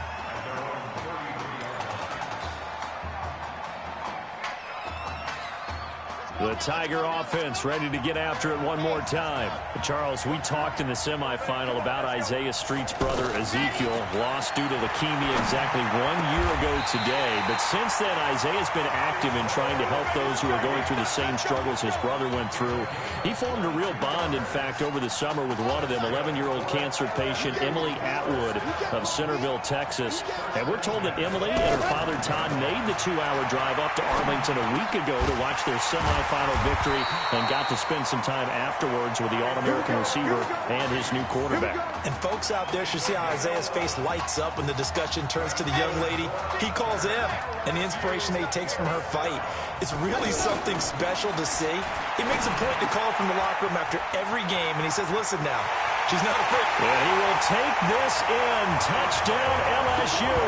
The Tiger offense ready to get after it one more time. Charles, we talked in the semifinal about Isaiah Street's brother Ezekiel, lost due to leukemia exactly 1 year ago today. But since then, Isaiah's been active in trying to help those who are going through the same struggles his brother went through. He formed a real bond, in fact, over the summer with one of them, 11-year-old cancer patient Emily Atwood of Centerville, Texas. And we're told that Emily and her father Todd made the 2-hour drive up to Arlington a week ago to watch their semifinal quarterfinal victory and got to spend some time afterwards with the All-American receiver and his new quarterback. And folks out there should see how Isaiah's face lights up when the discussion turns to the young lady he calls M, and the inspiration that he takes from her fight. It's really something special to see. He makes a point to call from the locker room after every game, and he says, listen now, she's not afraid. And he will take this in. Touchdown LSU.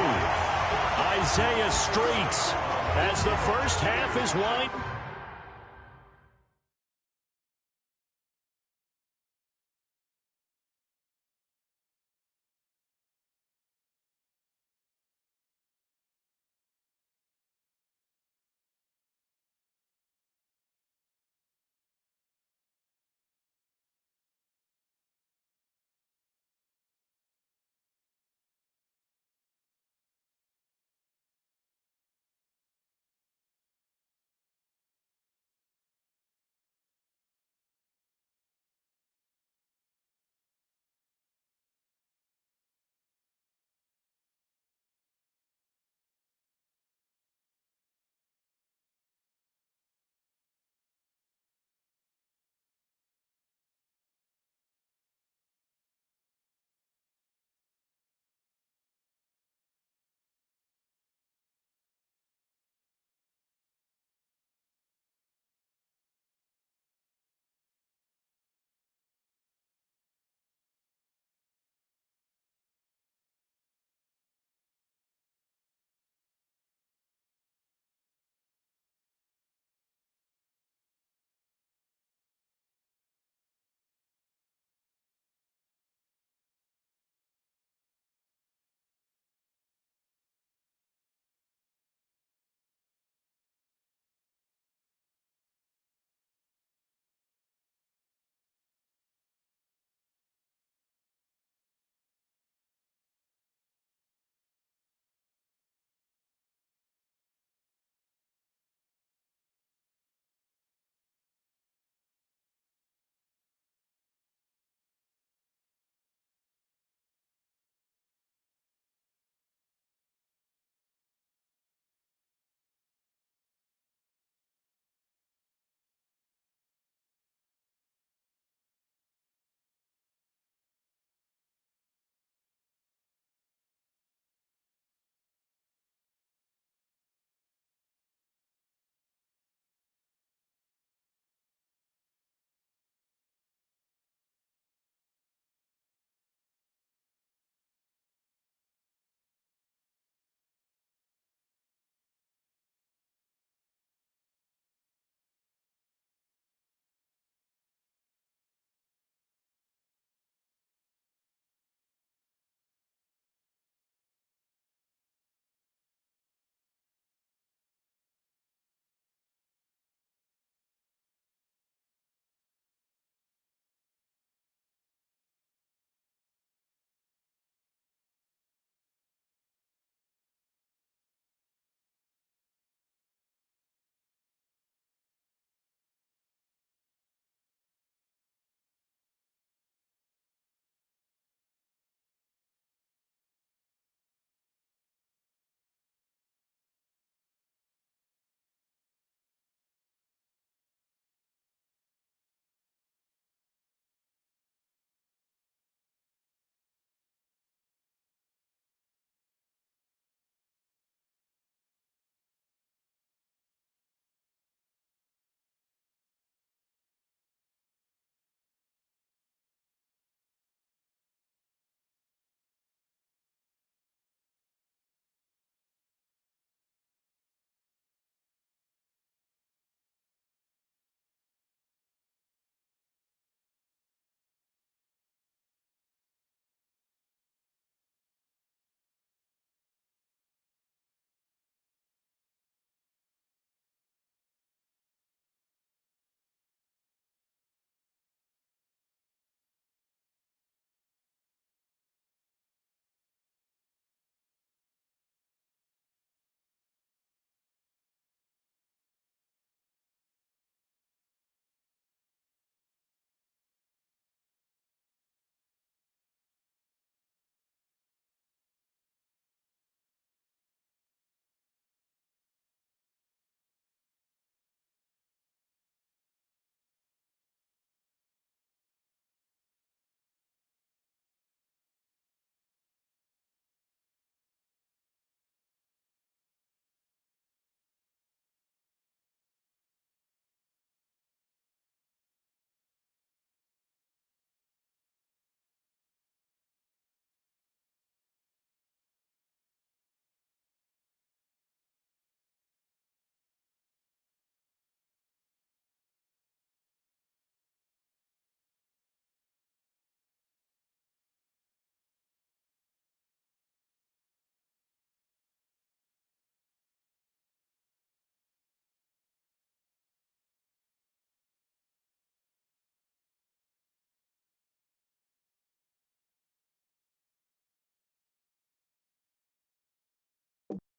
Isaiah Streets as the first half is winding.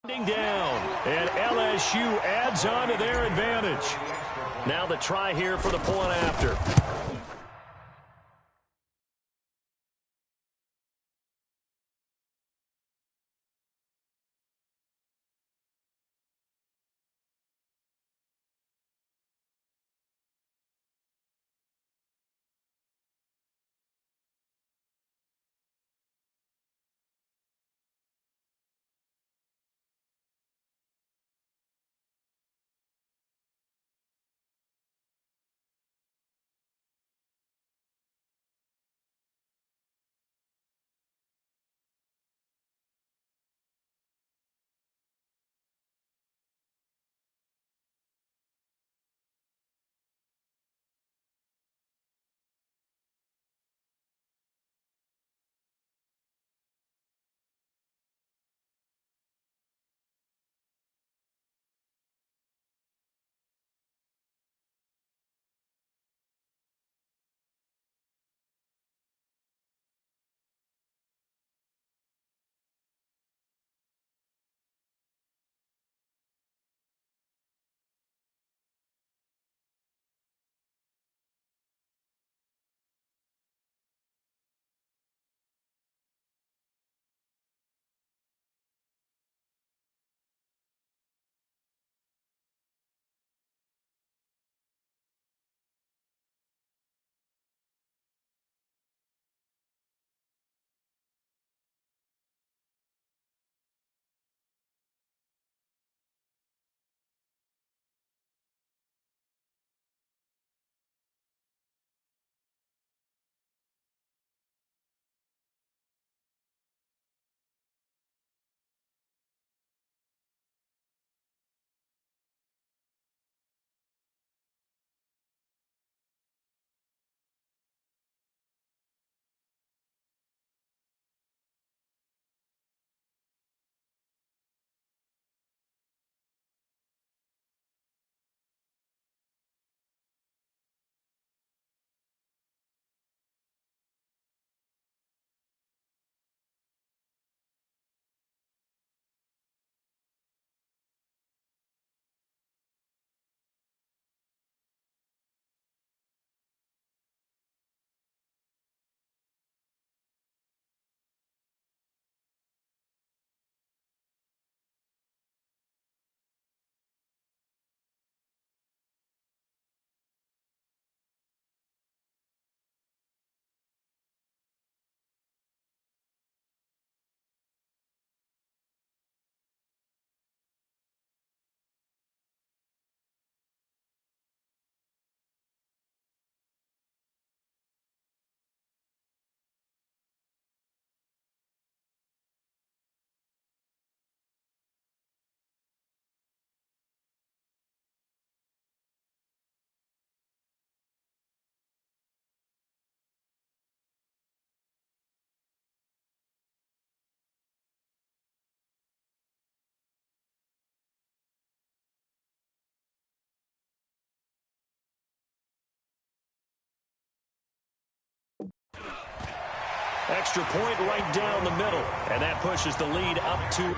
Down, and LSU adds on to their advantage. Now the try here for the point after. Extra point right down the middle, and that pushes the lead up to...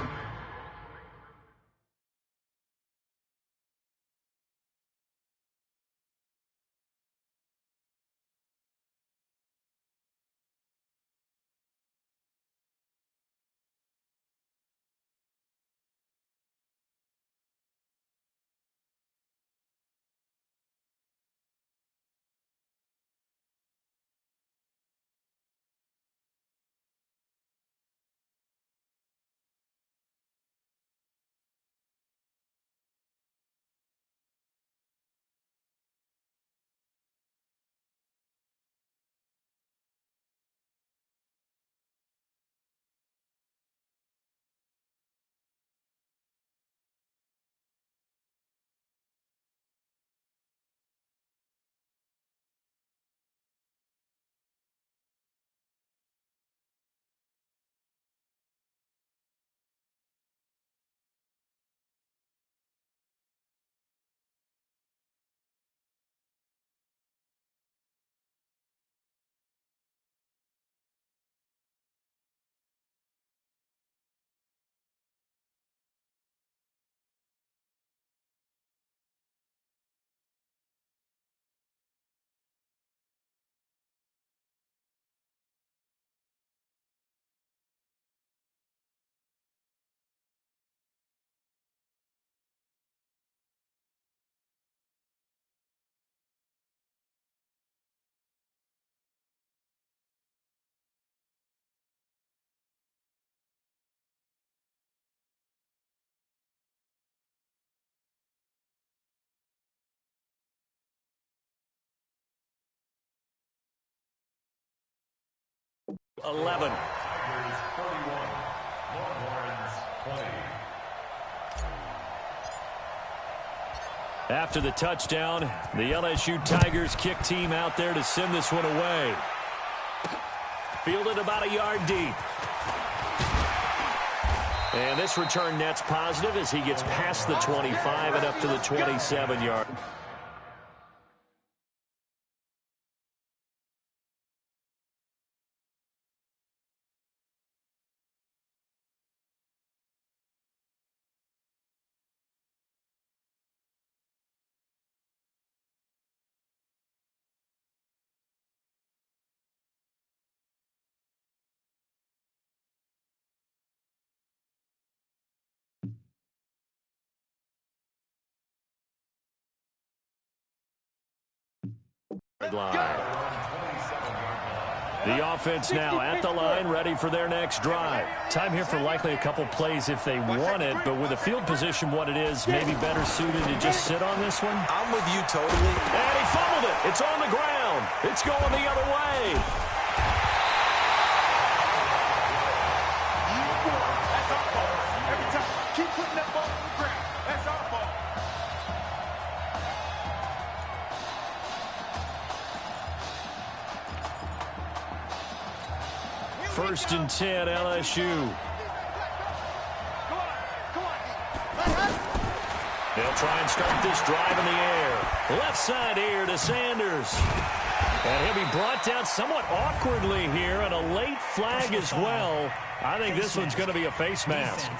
11. After the touchdown, the LSU Tigers kick team out there to send this one away. Fielded about a yard deep. And this return net's positive as he gets past the 25 and up to the 27-yard. The offense now at the line, ready for their next drive. Time here for likely a couple plays if they want it, but with the field position what it is, maybe better suited to just sit on this one. I'm with you totally. And he fumbled it. It's on the ground. It's going the other way. That's our fault. Every time. Keep putting that ball on the ground. That's our fault. First and 10, LSU. They'll try and start this drive in the air. Left side here to Sanders. And he'll be brought down somewhat awkwardly here, and a late flag as well. I think this one's going to be a face mask.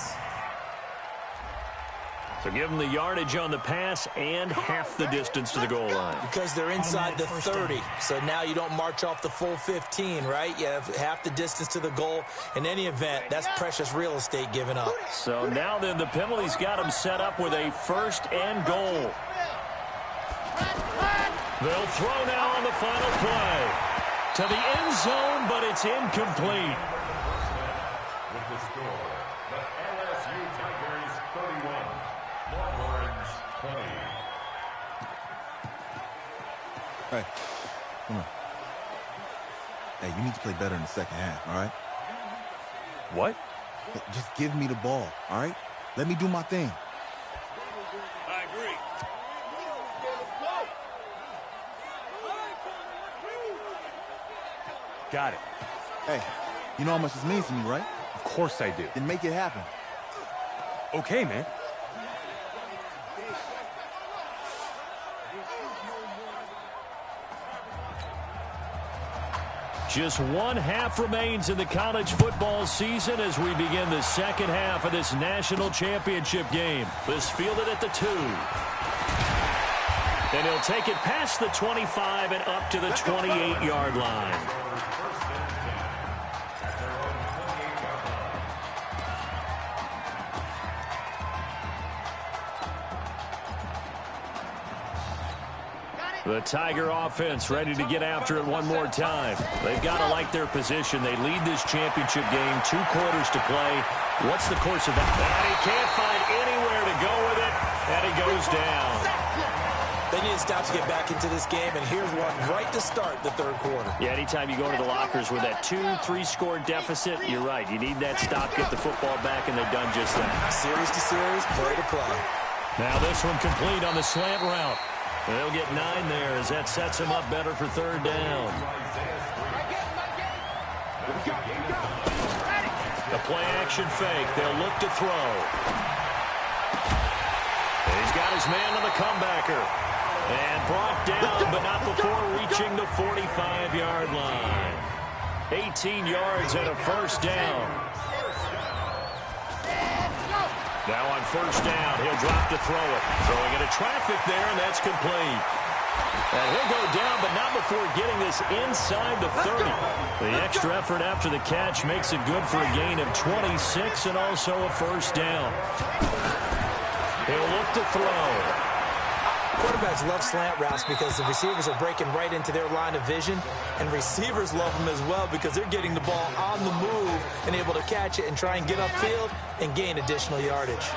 So give them the yardage on the pass and half the distance to the goal line. Because they're inside the 30, so now you don't march off the full 15, right? You have half the distance to the goal. In any event, that's precious real estate given up. So now then the penalty's got them set up with a first and goal. They'll throw now on the final play. To the end zone, but it's incomplete. With the score, the LSU Tigers 31, Longhorns 20. Hey, come on. Hey, you need to play better in the second half, all right? What? Hey, just give me the ball, all right? Let me do my thing. I agree. Got it. Hey, you know how much this means to me, right? Of course I do. Then make it happen. Okay, man. Just one half remains in the college football season as we begin the second half of this national championship game. This fielded at the 2. And he'll take it past the 25 and up to the 28-yard line. The Tiger offense ready to get after it one more time. They've got to like their position. They lead this championship game, 2 quarters to play. What's the course of that? And he can't find anywhere to go with it, and he goes down. They need to stop to get back into this game, and here's one right to start the third quarter. Yeah, anytime you go to the lockers with that 2-3 score deficit, you're right. You need that stop, get the football back, and they've done just that. Series to series, play to play. Now this one complete on the slant route. They'll get 9 there as that sets them up better for third down. The play action fake. They'll look to throw. And he's got his man on the comebacker. And brought down, but not before reaching the 45-yard line. 18 yards and a first down. Now on first down, he'll drop to throw it. Throwing into traffic there, and that's complete. And he'll go down, but not before getting this inside the 30. The extra effort after the catch makes it good for a gain of 26 and also a first down. He'll look to throw. Quarterbacks love slant routes because the receivers are breaking right into their line of vision, and receivers love them as well because they're getting the ball on the move and able to catch it and try and get upfield and gain additional yardage.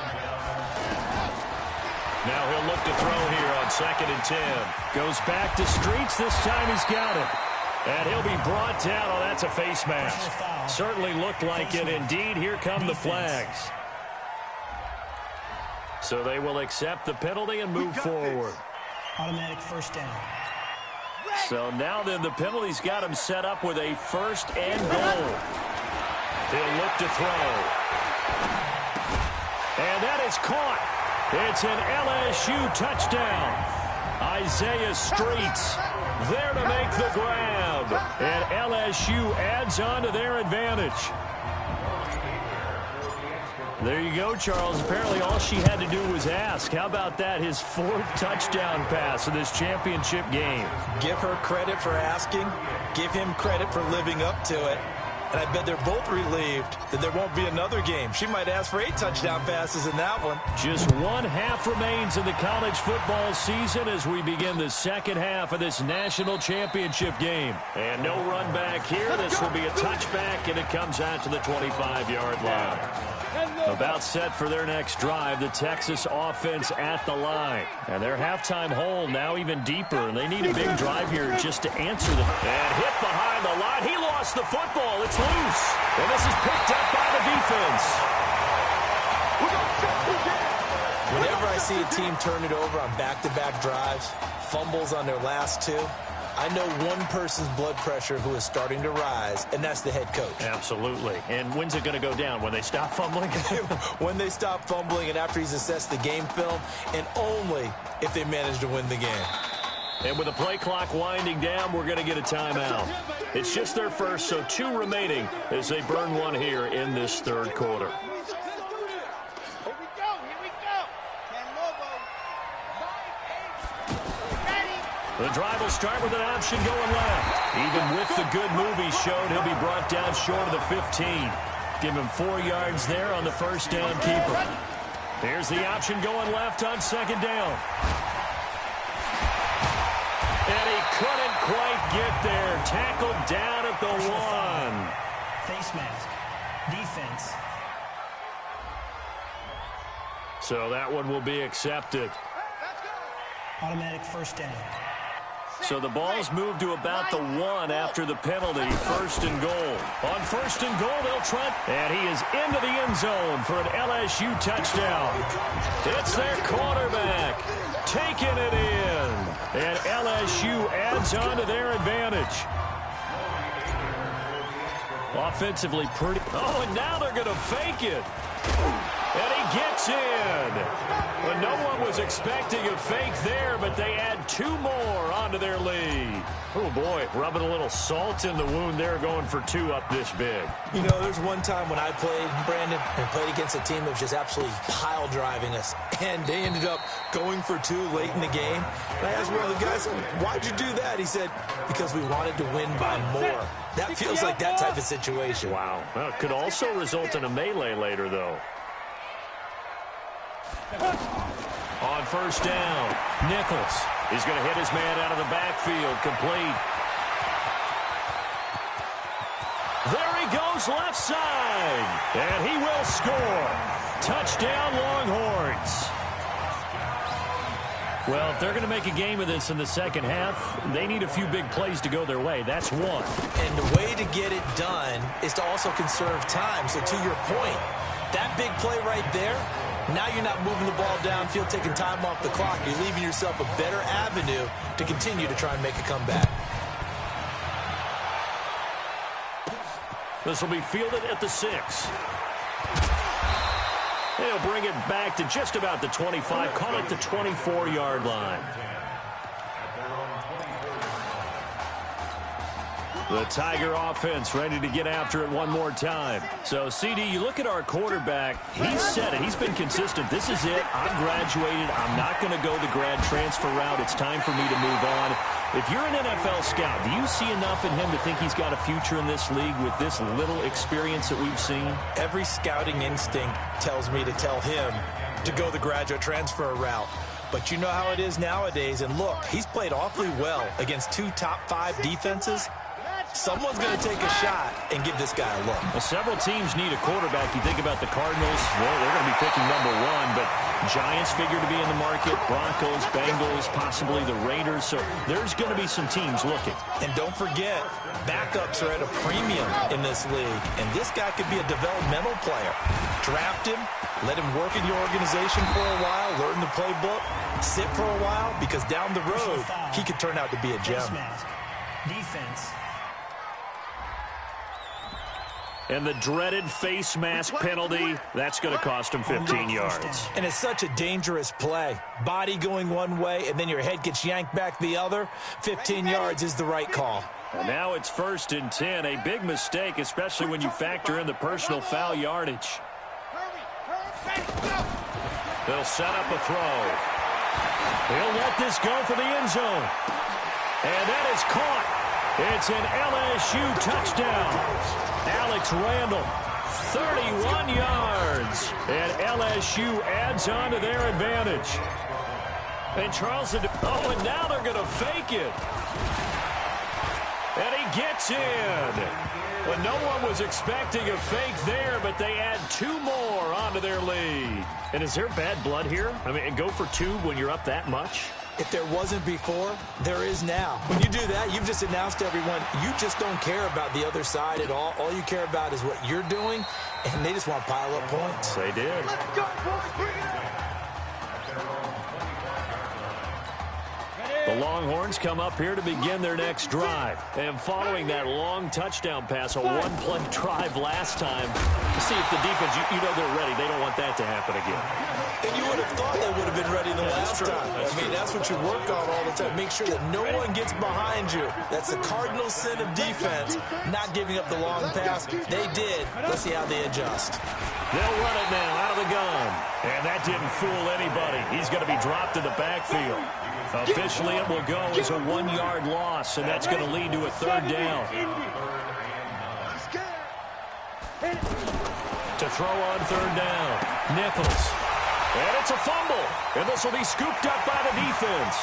Now he'll look to throw here on 2nd and 10. Goes back to Streets. This time he's got it. And he'll be brought down. Oh, that's a face mask. Certainly looked like it. Indeed, here come the flags. So they will accept the penalty and move forward. Automatic first down. So now then the penalty's got him set up with a first and goal. He'll look to throw. And that is caught. It's an LSU touchdown. Isaiah Streets there to make the grab. And LSU adds on to their advantage. There you go, Charles. Apparently all she had to do was ask. How about that? His 4th touchdown pass in this championship game. Give her credit for asking. Give him credit for living up to it. And I bet they're both relieved that there won't be another game. She might ask for 8 touchdown passes in that one. Just 1 half remains in the college football season as we begin the second half of this national championship game. And no run back here. This will be a touchback, and it comes out to the 25-yard line. About set for their next drive, the Texas offense at the line. And their halftime hole now even deeper, and they need a big drive here just to answer them. And hit behind the line. He lost the football. It's loose. And this is picked up by the defense. Whenever I see a team turn it over on back-to-back drives, fumbles on their last 2, I know one person's blood pressure who is starting to rise, and that's the head coach. Absolutely. And when's it going to go down? When they stop fumbling? When they stop fumbling and after he's assessed the game film, and only if they manage to win the game. And with the play clock winding down, we're going to get a timeout. It's just their first, so 2 remaining as they burn 1 here in this 3rd quarter. The drive will start with an option going left. Even with the good move he showed, he'll be brought down short of the 15. Give him 4 yards there on the first down keeper. Here's the option going left on 2nd down. And he couldn't quite get there. Tackled down at the 1. Face mask. Defense. So that one will be accepted. Automatic first down. So the ball's moved to about the 1 after the penalty. 1st and goal. On 1st and goal, they'll try. And he is into the end zone for an LSU touchdown. It's their quarterback taking it in. And LSU adds on to their advantage. Offensively pretty. Oh, and now they're going to fake it. And he gets in. Well, no one was expecting a fake there, but they add 2 more onto their lead. Oh, boy, rubbing a little salt in the wound there, going for 2 up this big. You know, there's one time when I played, Brandon, and played against a team that was just absolutely pile driving us, and they ended up going for 2 late in the game. And I asked one of the guys, why'd you do that? He said, because we wanted to win by more. That feels like that type of situation. Wow. Well, it could also result in a melee later, though. On 1st down, Nichols is going to hit his man out of the backfield, complete. There he goes, left side, and he will score. Touchdown, Longhorns. Well, if they're going to make a game of this in the second half, they need a few big plays to go their way. That's 1. And the way to get it done is to also conserve time. So to your point, that big play right there, now you're not moving the ball downfield, taking time off the clock. You're leaving yourself a better avenue to continue to try and make a comeback. This will be fielded at the 6. They'll bring it back to just about the 25, call it the 24-yard line. The Tiger offense ready to get after it one more time. So, CD, you look at our quarterback. He's said it. He's been consistent. This is it. I'm graduated. I'm not going to go the grad transfer route. It's time for me to move on. If you're an NFL scout, do you see enough in him to think he's got a future in this league with this little experience that we've seen? Every scouting instinct tells me to tell him to go the graduate transfer route. But you know how it is nowadays. And look, he's played awfully well against 2 top 5 defenses. Someone's going to take a shot and give this guy a look. Well, several teams need a quarterback. You think about the Cardinals, well, they're going to be picking number 1, but Giants figure to be in the market, Broncos, Bengals, possibly the Raiders. So there's going to be some teams looking. And don't forget, backups are at a premium in this league, and this guy could be a developmental player. Draft him, let him work in your organization for a while, learn the playbook, sit for a while, because down the road, he could turn out to be a gem. Defense. And the dreaded face mask penalty, that's going to cost him 15 yards. And it's such a dangerous play. Body going one way, and then your head gets yanked back the other. 15 yards is the right call. And now it's 1st and 10. A big mistake, especially when you factor in the personal foul yardage. They'll set up a throw. He'll let this go for the end zone. And that is caught. It's an LSU touchdown. Alex Randall, 31 yards. And LSU adds on to their advantage. And Charleston, and now they're going to fake it. And he gets in. Well, no one was expecting a fake there, but they add 2 more onto their lead. And is there bad blood here? I mean, go for 2 when you're up that much? If there wasn't before, there is now. When you do that, you've just announced to everyone, you just don't care about the other side at all. All you care about is what you're doing, and they just want to pile up points. They did. Let's go, boys. Bring it up. The Longhorns come up here to begin their next drive. And following that long touchdown pass, a one-play drive last time, to see if the defense, you know they're ready. They don't want that to happen again. And you would have thought they would have been ready the last time. That's what you work on all the time. Make sure that no one gets behind you. That's the cardinal sin of defense, not giving up the long pass. They did. Let's see how they adjust. They'll run it now out of the gun. And that didn't fool anybody. He's going to be dropped in the backfield. Officially, it will go as a 1-yard loss, and that's going to lead to a 3rd down. To throw on 3rd down, Nichols. And it's a fumble, and this will be scooped up by the defense.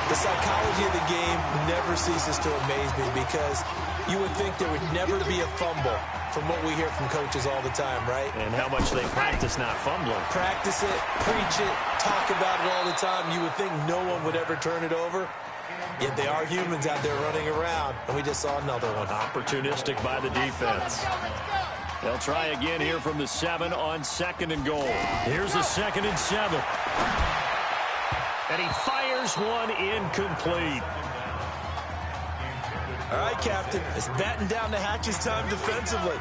The psychology of the game never ceases to amaze me because you would think there would never be a fumble from what we hear from coaches all the time, right? And how much they practice not fumbling. Practice it, preach it, talk about it all the time. You would think no one would ever turn it over. Yet they are humans out there running around, and we just saw another one. Opportunistic by the defense. They'll try again here from the 7 on 2nd and goal. Here's the 2nd and 7. And he fires one incomplete. All right, Captain, it's batten down the hatches time defensively.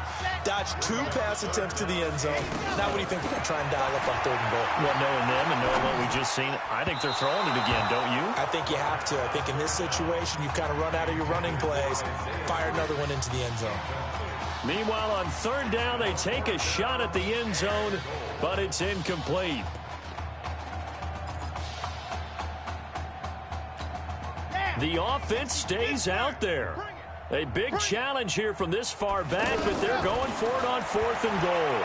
Dodged 2 pass attempts to the end zone. Now what do you think they're going to try and dial up on 3rd and goal? Well, knowing them and knowing what we just seen, I think they're throwing it again, don't you? I think you have to. I think in this situation, you kind of run out of your running plays, fire another one into the end zone. Meanwhile, on 3rd down, they take a shot at the end zone, but it's incomplete. The offense stays out there. A big challenge here from this far back, but they're going for it on 4th and goal.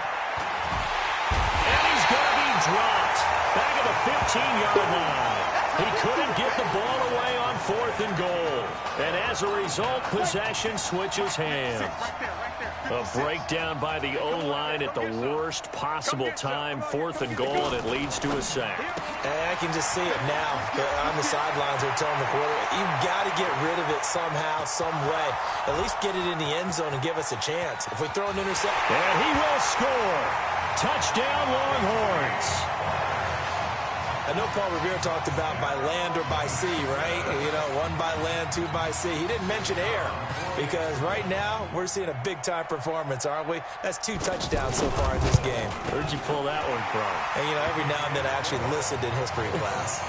And he's going to be dropped back at the 15-yard line. He couldn't get the ball away on 4th and goal. And as a result, possession switches hands. A breakdown by the O-line at the worst possible time. 4th and goal, and it leads to a sack. And I can just see it now. On the sidelines, they're telling the quarterback, you've got to get rid of it somehow, some way. At least get it in the end zone and give us a chance. If we throw an interception. And he will score. Touchdown, Longhorns. I know Paul Revere talked about by land or by sea, right? You know, 1 by land, 2 by sea. He didn't mention air because right now we're seeing a big-time performance, aren't we? That's 2 touchdowns so far in this game. Where'd you pull that one from? And, you know, every now and then I actually listened in history class.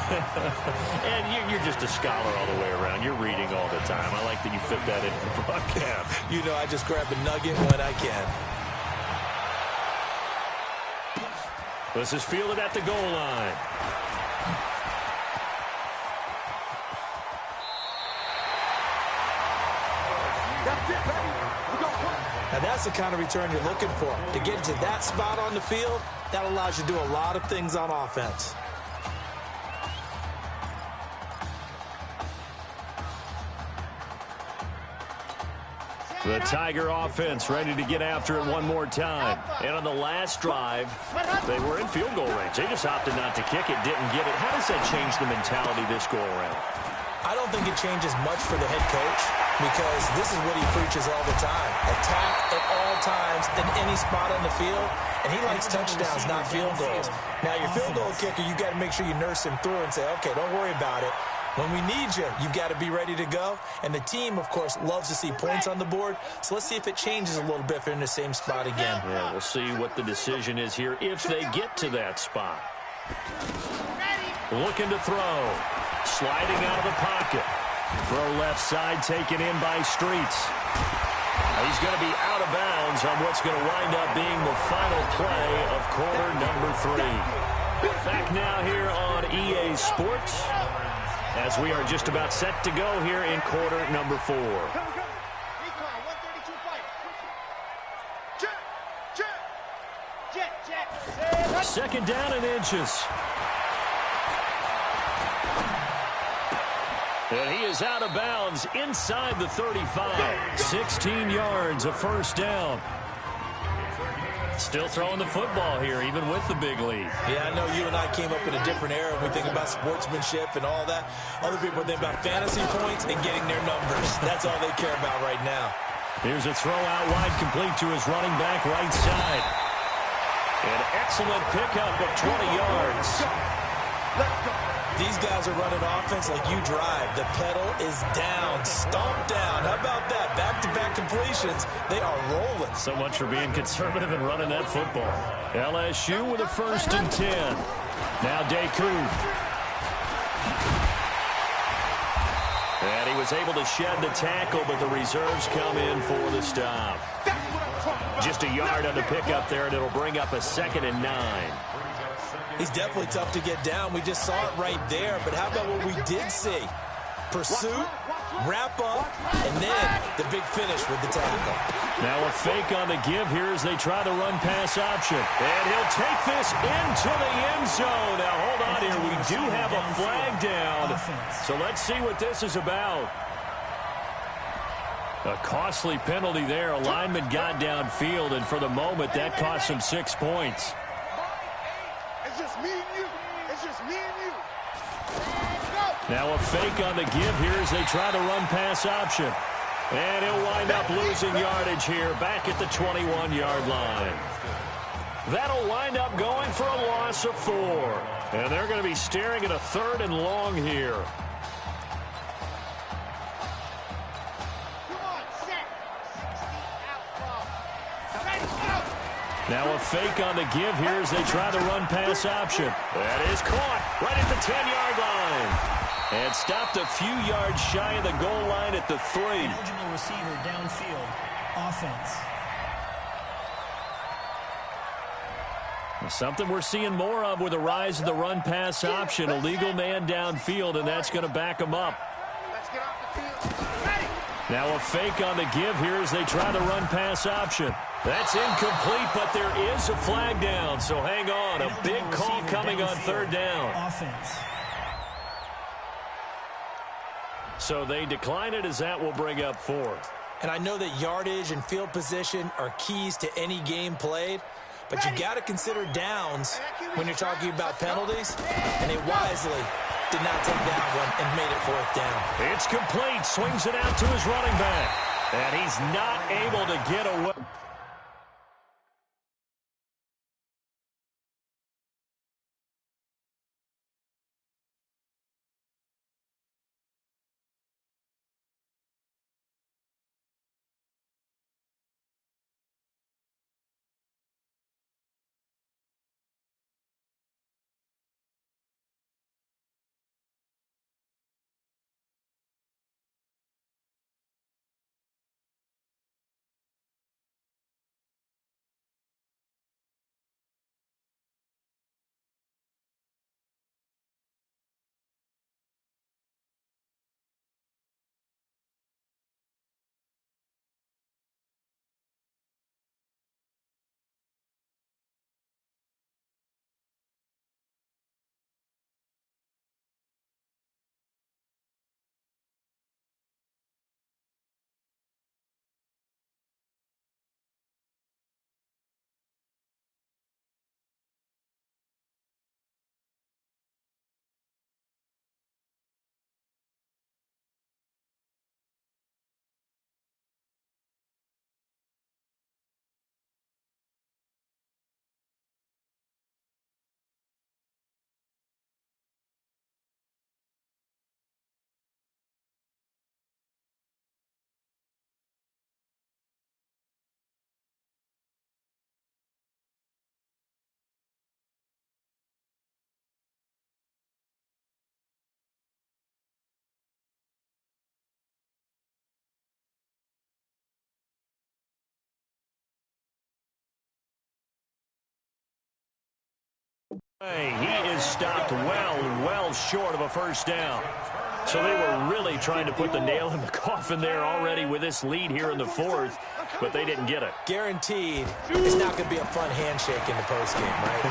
And you're just a scholar all the way around. You're reading all the time. I like that you fit that into the broadcast. You know, I just grab a nugget when I can. This is fielded at the goal line. Now that's the kind of return you're looking for. To get to that spot on the field, that allows you to do a lot of things on offense. The Tiger offense ready to get after it one more time. And on the last drive, they were in field goal range. They just opted not to kick it, didn't get it. How does that change the mentality this go around? I don't think it changes much for the head coach because this is what he preaches all the time. Attack at all times in any spot on the field, and he likes touchdowns, not field goals. Now, your field goal kicker, you got to make sure you nurse him through and say, okay, don't worry about it. When we need you, you've got to be ready to go. And the team, of course, loves to see points on the board. So let's see if it changes a little bit if they're in the same spot again. Yeah, we'll see what the decision is here if they get to that spot. Looking to throw. Sliding out of the pocket. Throw left side taken in by Streets. He's going to be out of bounds on what's going to wind up being the final play of quarter number 3. Back now here on EA Sports, as we are just about set to go here in quarter number 4. Second down and inches. And he is out of bounds inside the 35. 16 yards, a first down. Still throwing the football here, even with the big lead. Yeah, I know you and I came up in a different era when we think about sportsmanship and all that. Other people think about fantasy points and getting their numbers. That's all they care about right now. Here's a throw out wide, complete to his running back right side. An excellent pickup of 20 yards. These guys are running offense like you drive. The pedal is down, stomped down. How about that? Back-to-back completions. They are rolling. So much for being conservative and running that football. LSU with a 1st and 10. Now Deku. And he was able to shed the tackle, but the reserves come in for the stop. Just a yard on the pickup there, and it'll bring up a 2nd and 9. He's definitely tough to get down. We just saw it right there. But how about what we did see? Pursuit, wrap up, and then the big finish with the tackle. Now a fake on the give here as they try the run-pass option. And he'll take this into the end zone. Now hold on here. We do have a flag down. So let's see what this is about. A costly penalty there. A lineman got downfield, and for the moment, that cost him 6 points. It's just me and you. It's just me and you. Now a fake on the give here as they try the run-pass option. And he'll wind up losing yardage here back at the 21-yard line. That'll wind up going for a loss of 4. And they're going to be staring at a 3rd and long here. Now a fake on the give here as they try the run-pass option. That is caught right at the 10-yard line. And stopped a few yards shy of the goal line at the 3. Eligible receiver downfield. Offense. Something we're seeing more of with the rise of the run-pass option. A legal man downfield, and that's going to back him up. Now a fake on the give here as they try the run-pass option. That's incomplete, but there is a flag down, so hang on. A big call coming on 3rd down. Offense. So they decline it as that will bring up 4th. And I know that yardage and field position are keys to any game played, but you got to consider downs when you're talking about penalties, and they wisely did not take that one and made it 4th down. It's complete. Swings it out to his running back. And he's not able to get away. He is stopped well short of a first down. So they were really trying to put the nail in the coffin there already with this lead here in the fourth, but they didn't get it. Guaranteed, it's not going to be a fun handshake in the postgame, right?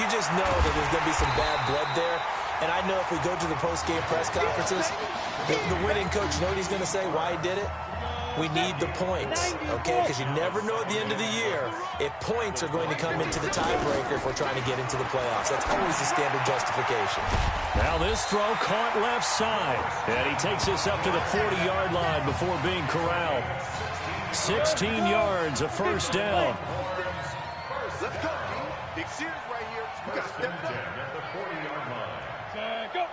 You just know that there's going to be some bad blood there. And I know if we go to the postgame press conferences, the winning coach, you know what he's going to say, why he did it? We need the points, okay? Because you never know at the end of the year if points are going to come into the tiebreaker if we're trying to get into the playoffs. That's always the standard justification. Now this throw caught left side. And he takes us up to the 40-yard line before being corralled. 16 yards, a first down. Let's go. Big series right here. You got to step up. At the 40-yard line. Go.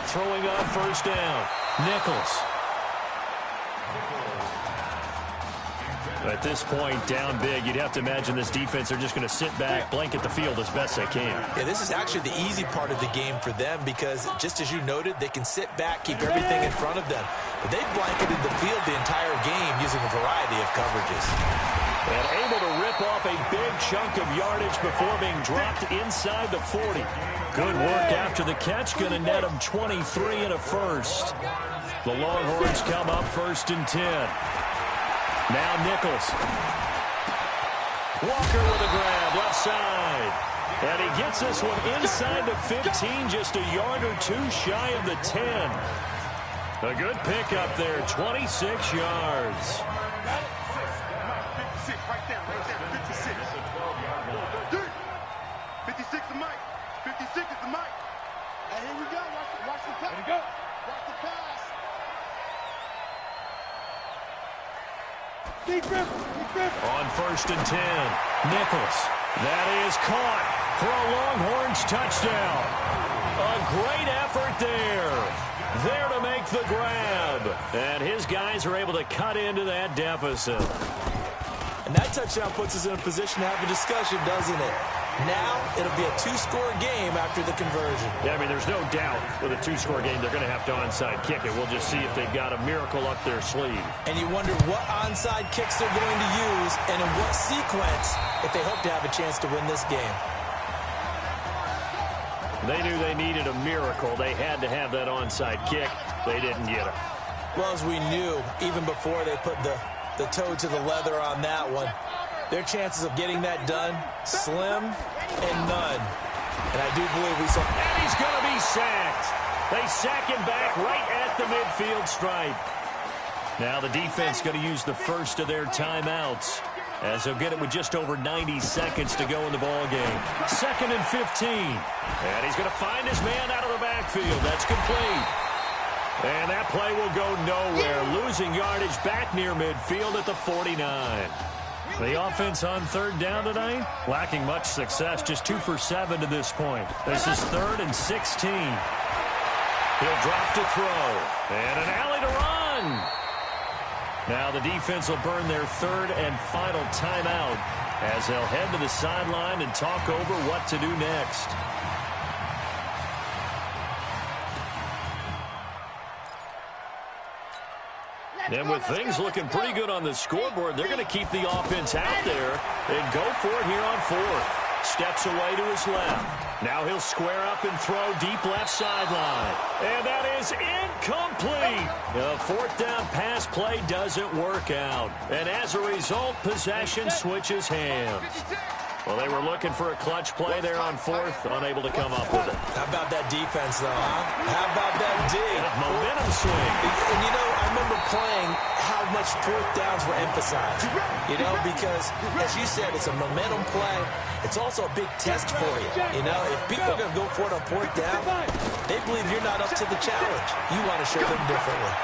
Throwing on first down. Nichols. At this point, down big, you'd have to imagine this defense are just going to sit back, blanket the field as best they can. Yeah, this is actually the easy part of the game for them because, just as you noted, they can sit back, keep everything in front of them. But they've blanketed the field the entire game using a variety of coverages. And able to rip off a big chunk of yardage before being dropped inside the 40. Good work after the catch, going to net them 23 and a first. The Longhorns come up 1st and 10. Now Nichols. Walker with a grab, left side. And he gets this one inside the 15, just a yard or two shy of the 10. A good pickup there, 26 yards. 56, right there, 56. 56 the mic. 56 is the mic. And here we go. Watch the pass. Here we go. Watch the pass. On 1st and 10, Nichols. That is caught for a Longhorns touchdown. A great effort there. There to make the grab. And his guys are able to cut into that deficit. And that touchdown puts us in a position to have a discussion, doesn't it? Now, it'll be a 2-score game after the conversion. Yeah, I mean, there's no doubt with a 2-score game, they're going to have to onside kick it. We'll just see if they've got a miracle up their sleeve. And you wonder what onside kicks they're going to use and in what sequence if they hope to have a chance to win this game. They knew they needed a miracle. They had to have that onside kick. They didn't get it. Well, as we knew, even before they put the toe to the leather on that one, their chances of getting that done, slim and none. And I do believe we saw... And he's going to be sacked. They sack him back right at the midfield stripe. Now the defense going to use the first of their timeouts, as they'll get it with just over 90 seconds to go in the ball game. 2nd and 15. And he's going to find his man out of the backfield. That's complete. And that play will go nowhere, losing yardage back near midfield at the 49. The offense on 3rd down tonight, lacking much success, just 2 for 7 to this point. This is 3rd and 16. He'll drop to throw, and an alley to run. Now the defense will burn their 3rd and final timeout as they'll head to the sideline and talk over what to do next. And with things looking pretty good on the scoreboard, they're going to keep the offense out there and go for it here on 4th. Steps away to his left. Now he'll square up and throw deep left sideline. And that is incomplete. The 4th down pass play doesn't work out. And as a result, possession switches hands. Well, they were looking for a clutch play there on 4th, unable to come up with it. How about that defense, though, huh? How about that D? Momentum swing. And, you know, I remember playing how much 4th downs were emphasized. You know, because, as you said, it's a momentum play. It's also a big test for you. You know, if people are going to go for it on 4th down, they believe you're not up to the challenge. You want to show them differently.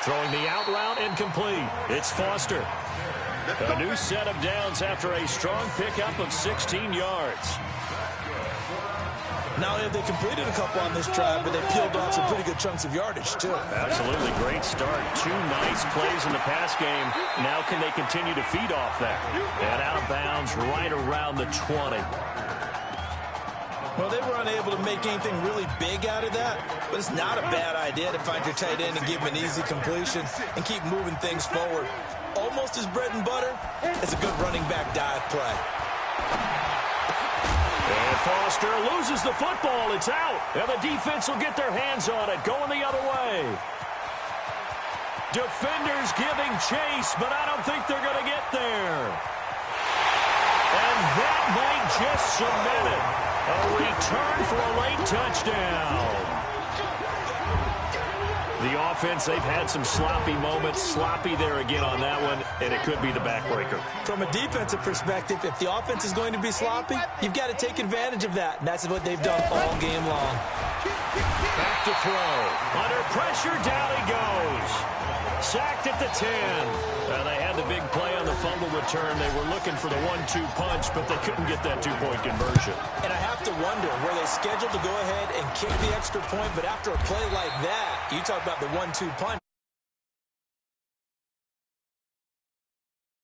Throwing the out route incomplete. It's Foster. A new set of downs after a strong pickup of 16 yards. Not only have they completed a couple on this drive, but they peeled off some pretty good chunks of yardage, too. Absolutely great start. 2 nice plays in the pass game. Now can they continue to feed off that? And out of bounds right around the 20. Well, they were unable to make anything really big out of that, but it's not a bad idea to find your tight end and give him an easy completion and keep moving things forward. almost his bread and butter, is a good running back dive play. And Foster loses the football. It's out. And the defense will get their hands on it, going the other way. Defenders giving chase, but I don't think they're going to get there. And that might just cement it. A return for a late touchdown. The offense, they've had some sloppy moments. Sloppy there again on that one, and it could be the backbreaker. From a defensive perspective, if the offense is going to be sloppy, you've got to take advantage of that. And that's what they've done all game long. Back to throw. Under pressure, down he goes. Sacked at the 10. They had the big play on the fumble return. They were looking for the 1-2 punch, but they couldn't get that two-point conversion. And I have to wonder, were they scheduled to go ahead and kick the extra point? But after a play like that, you talk about the 1-2 punch.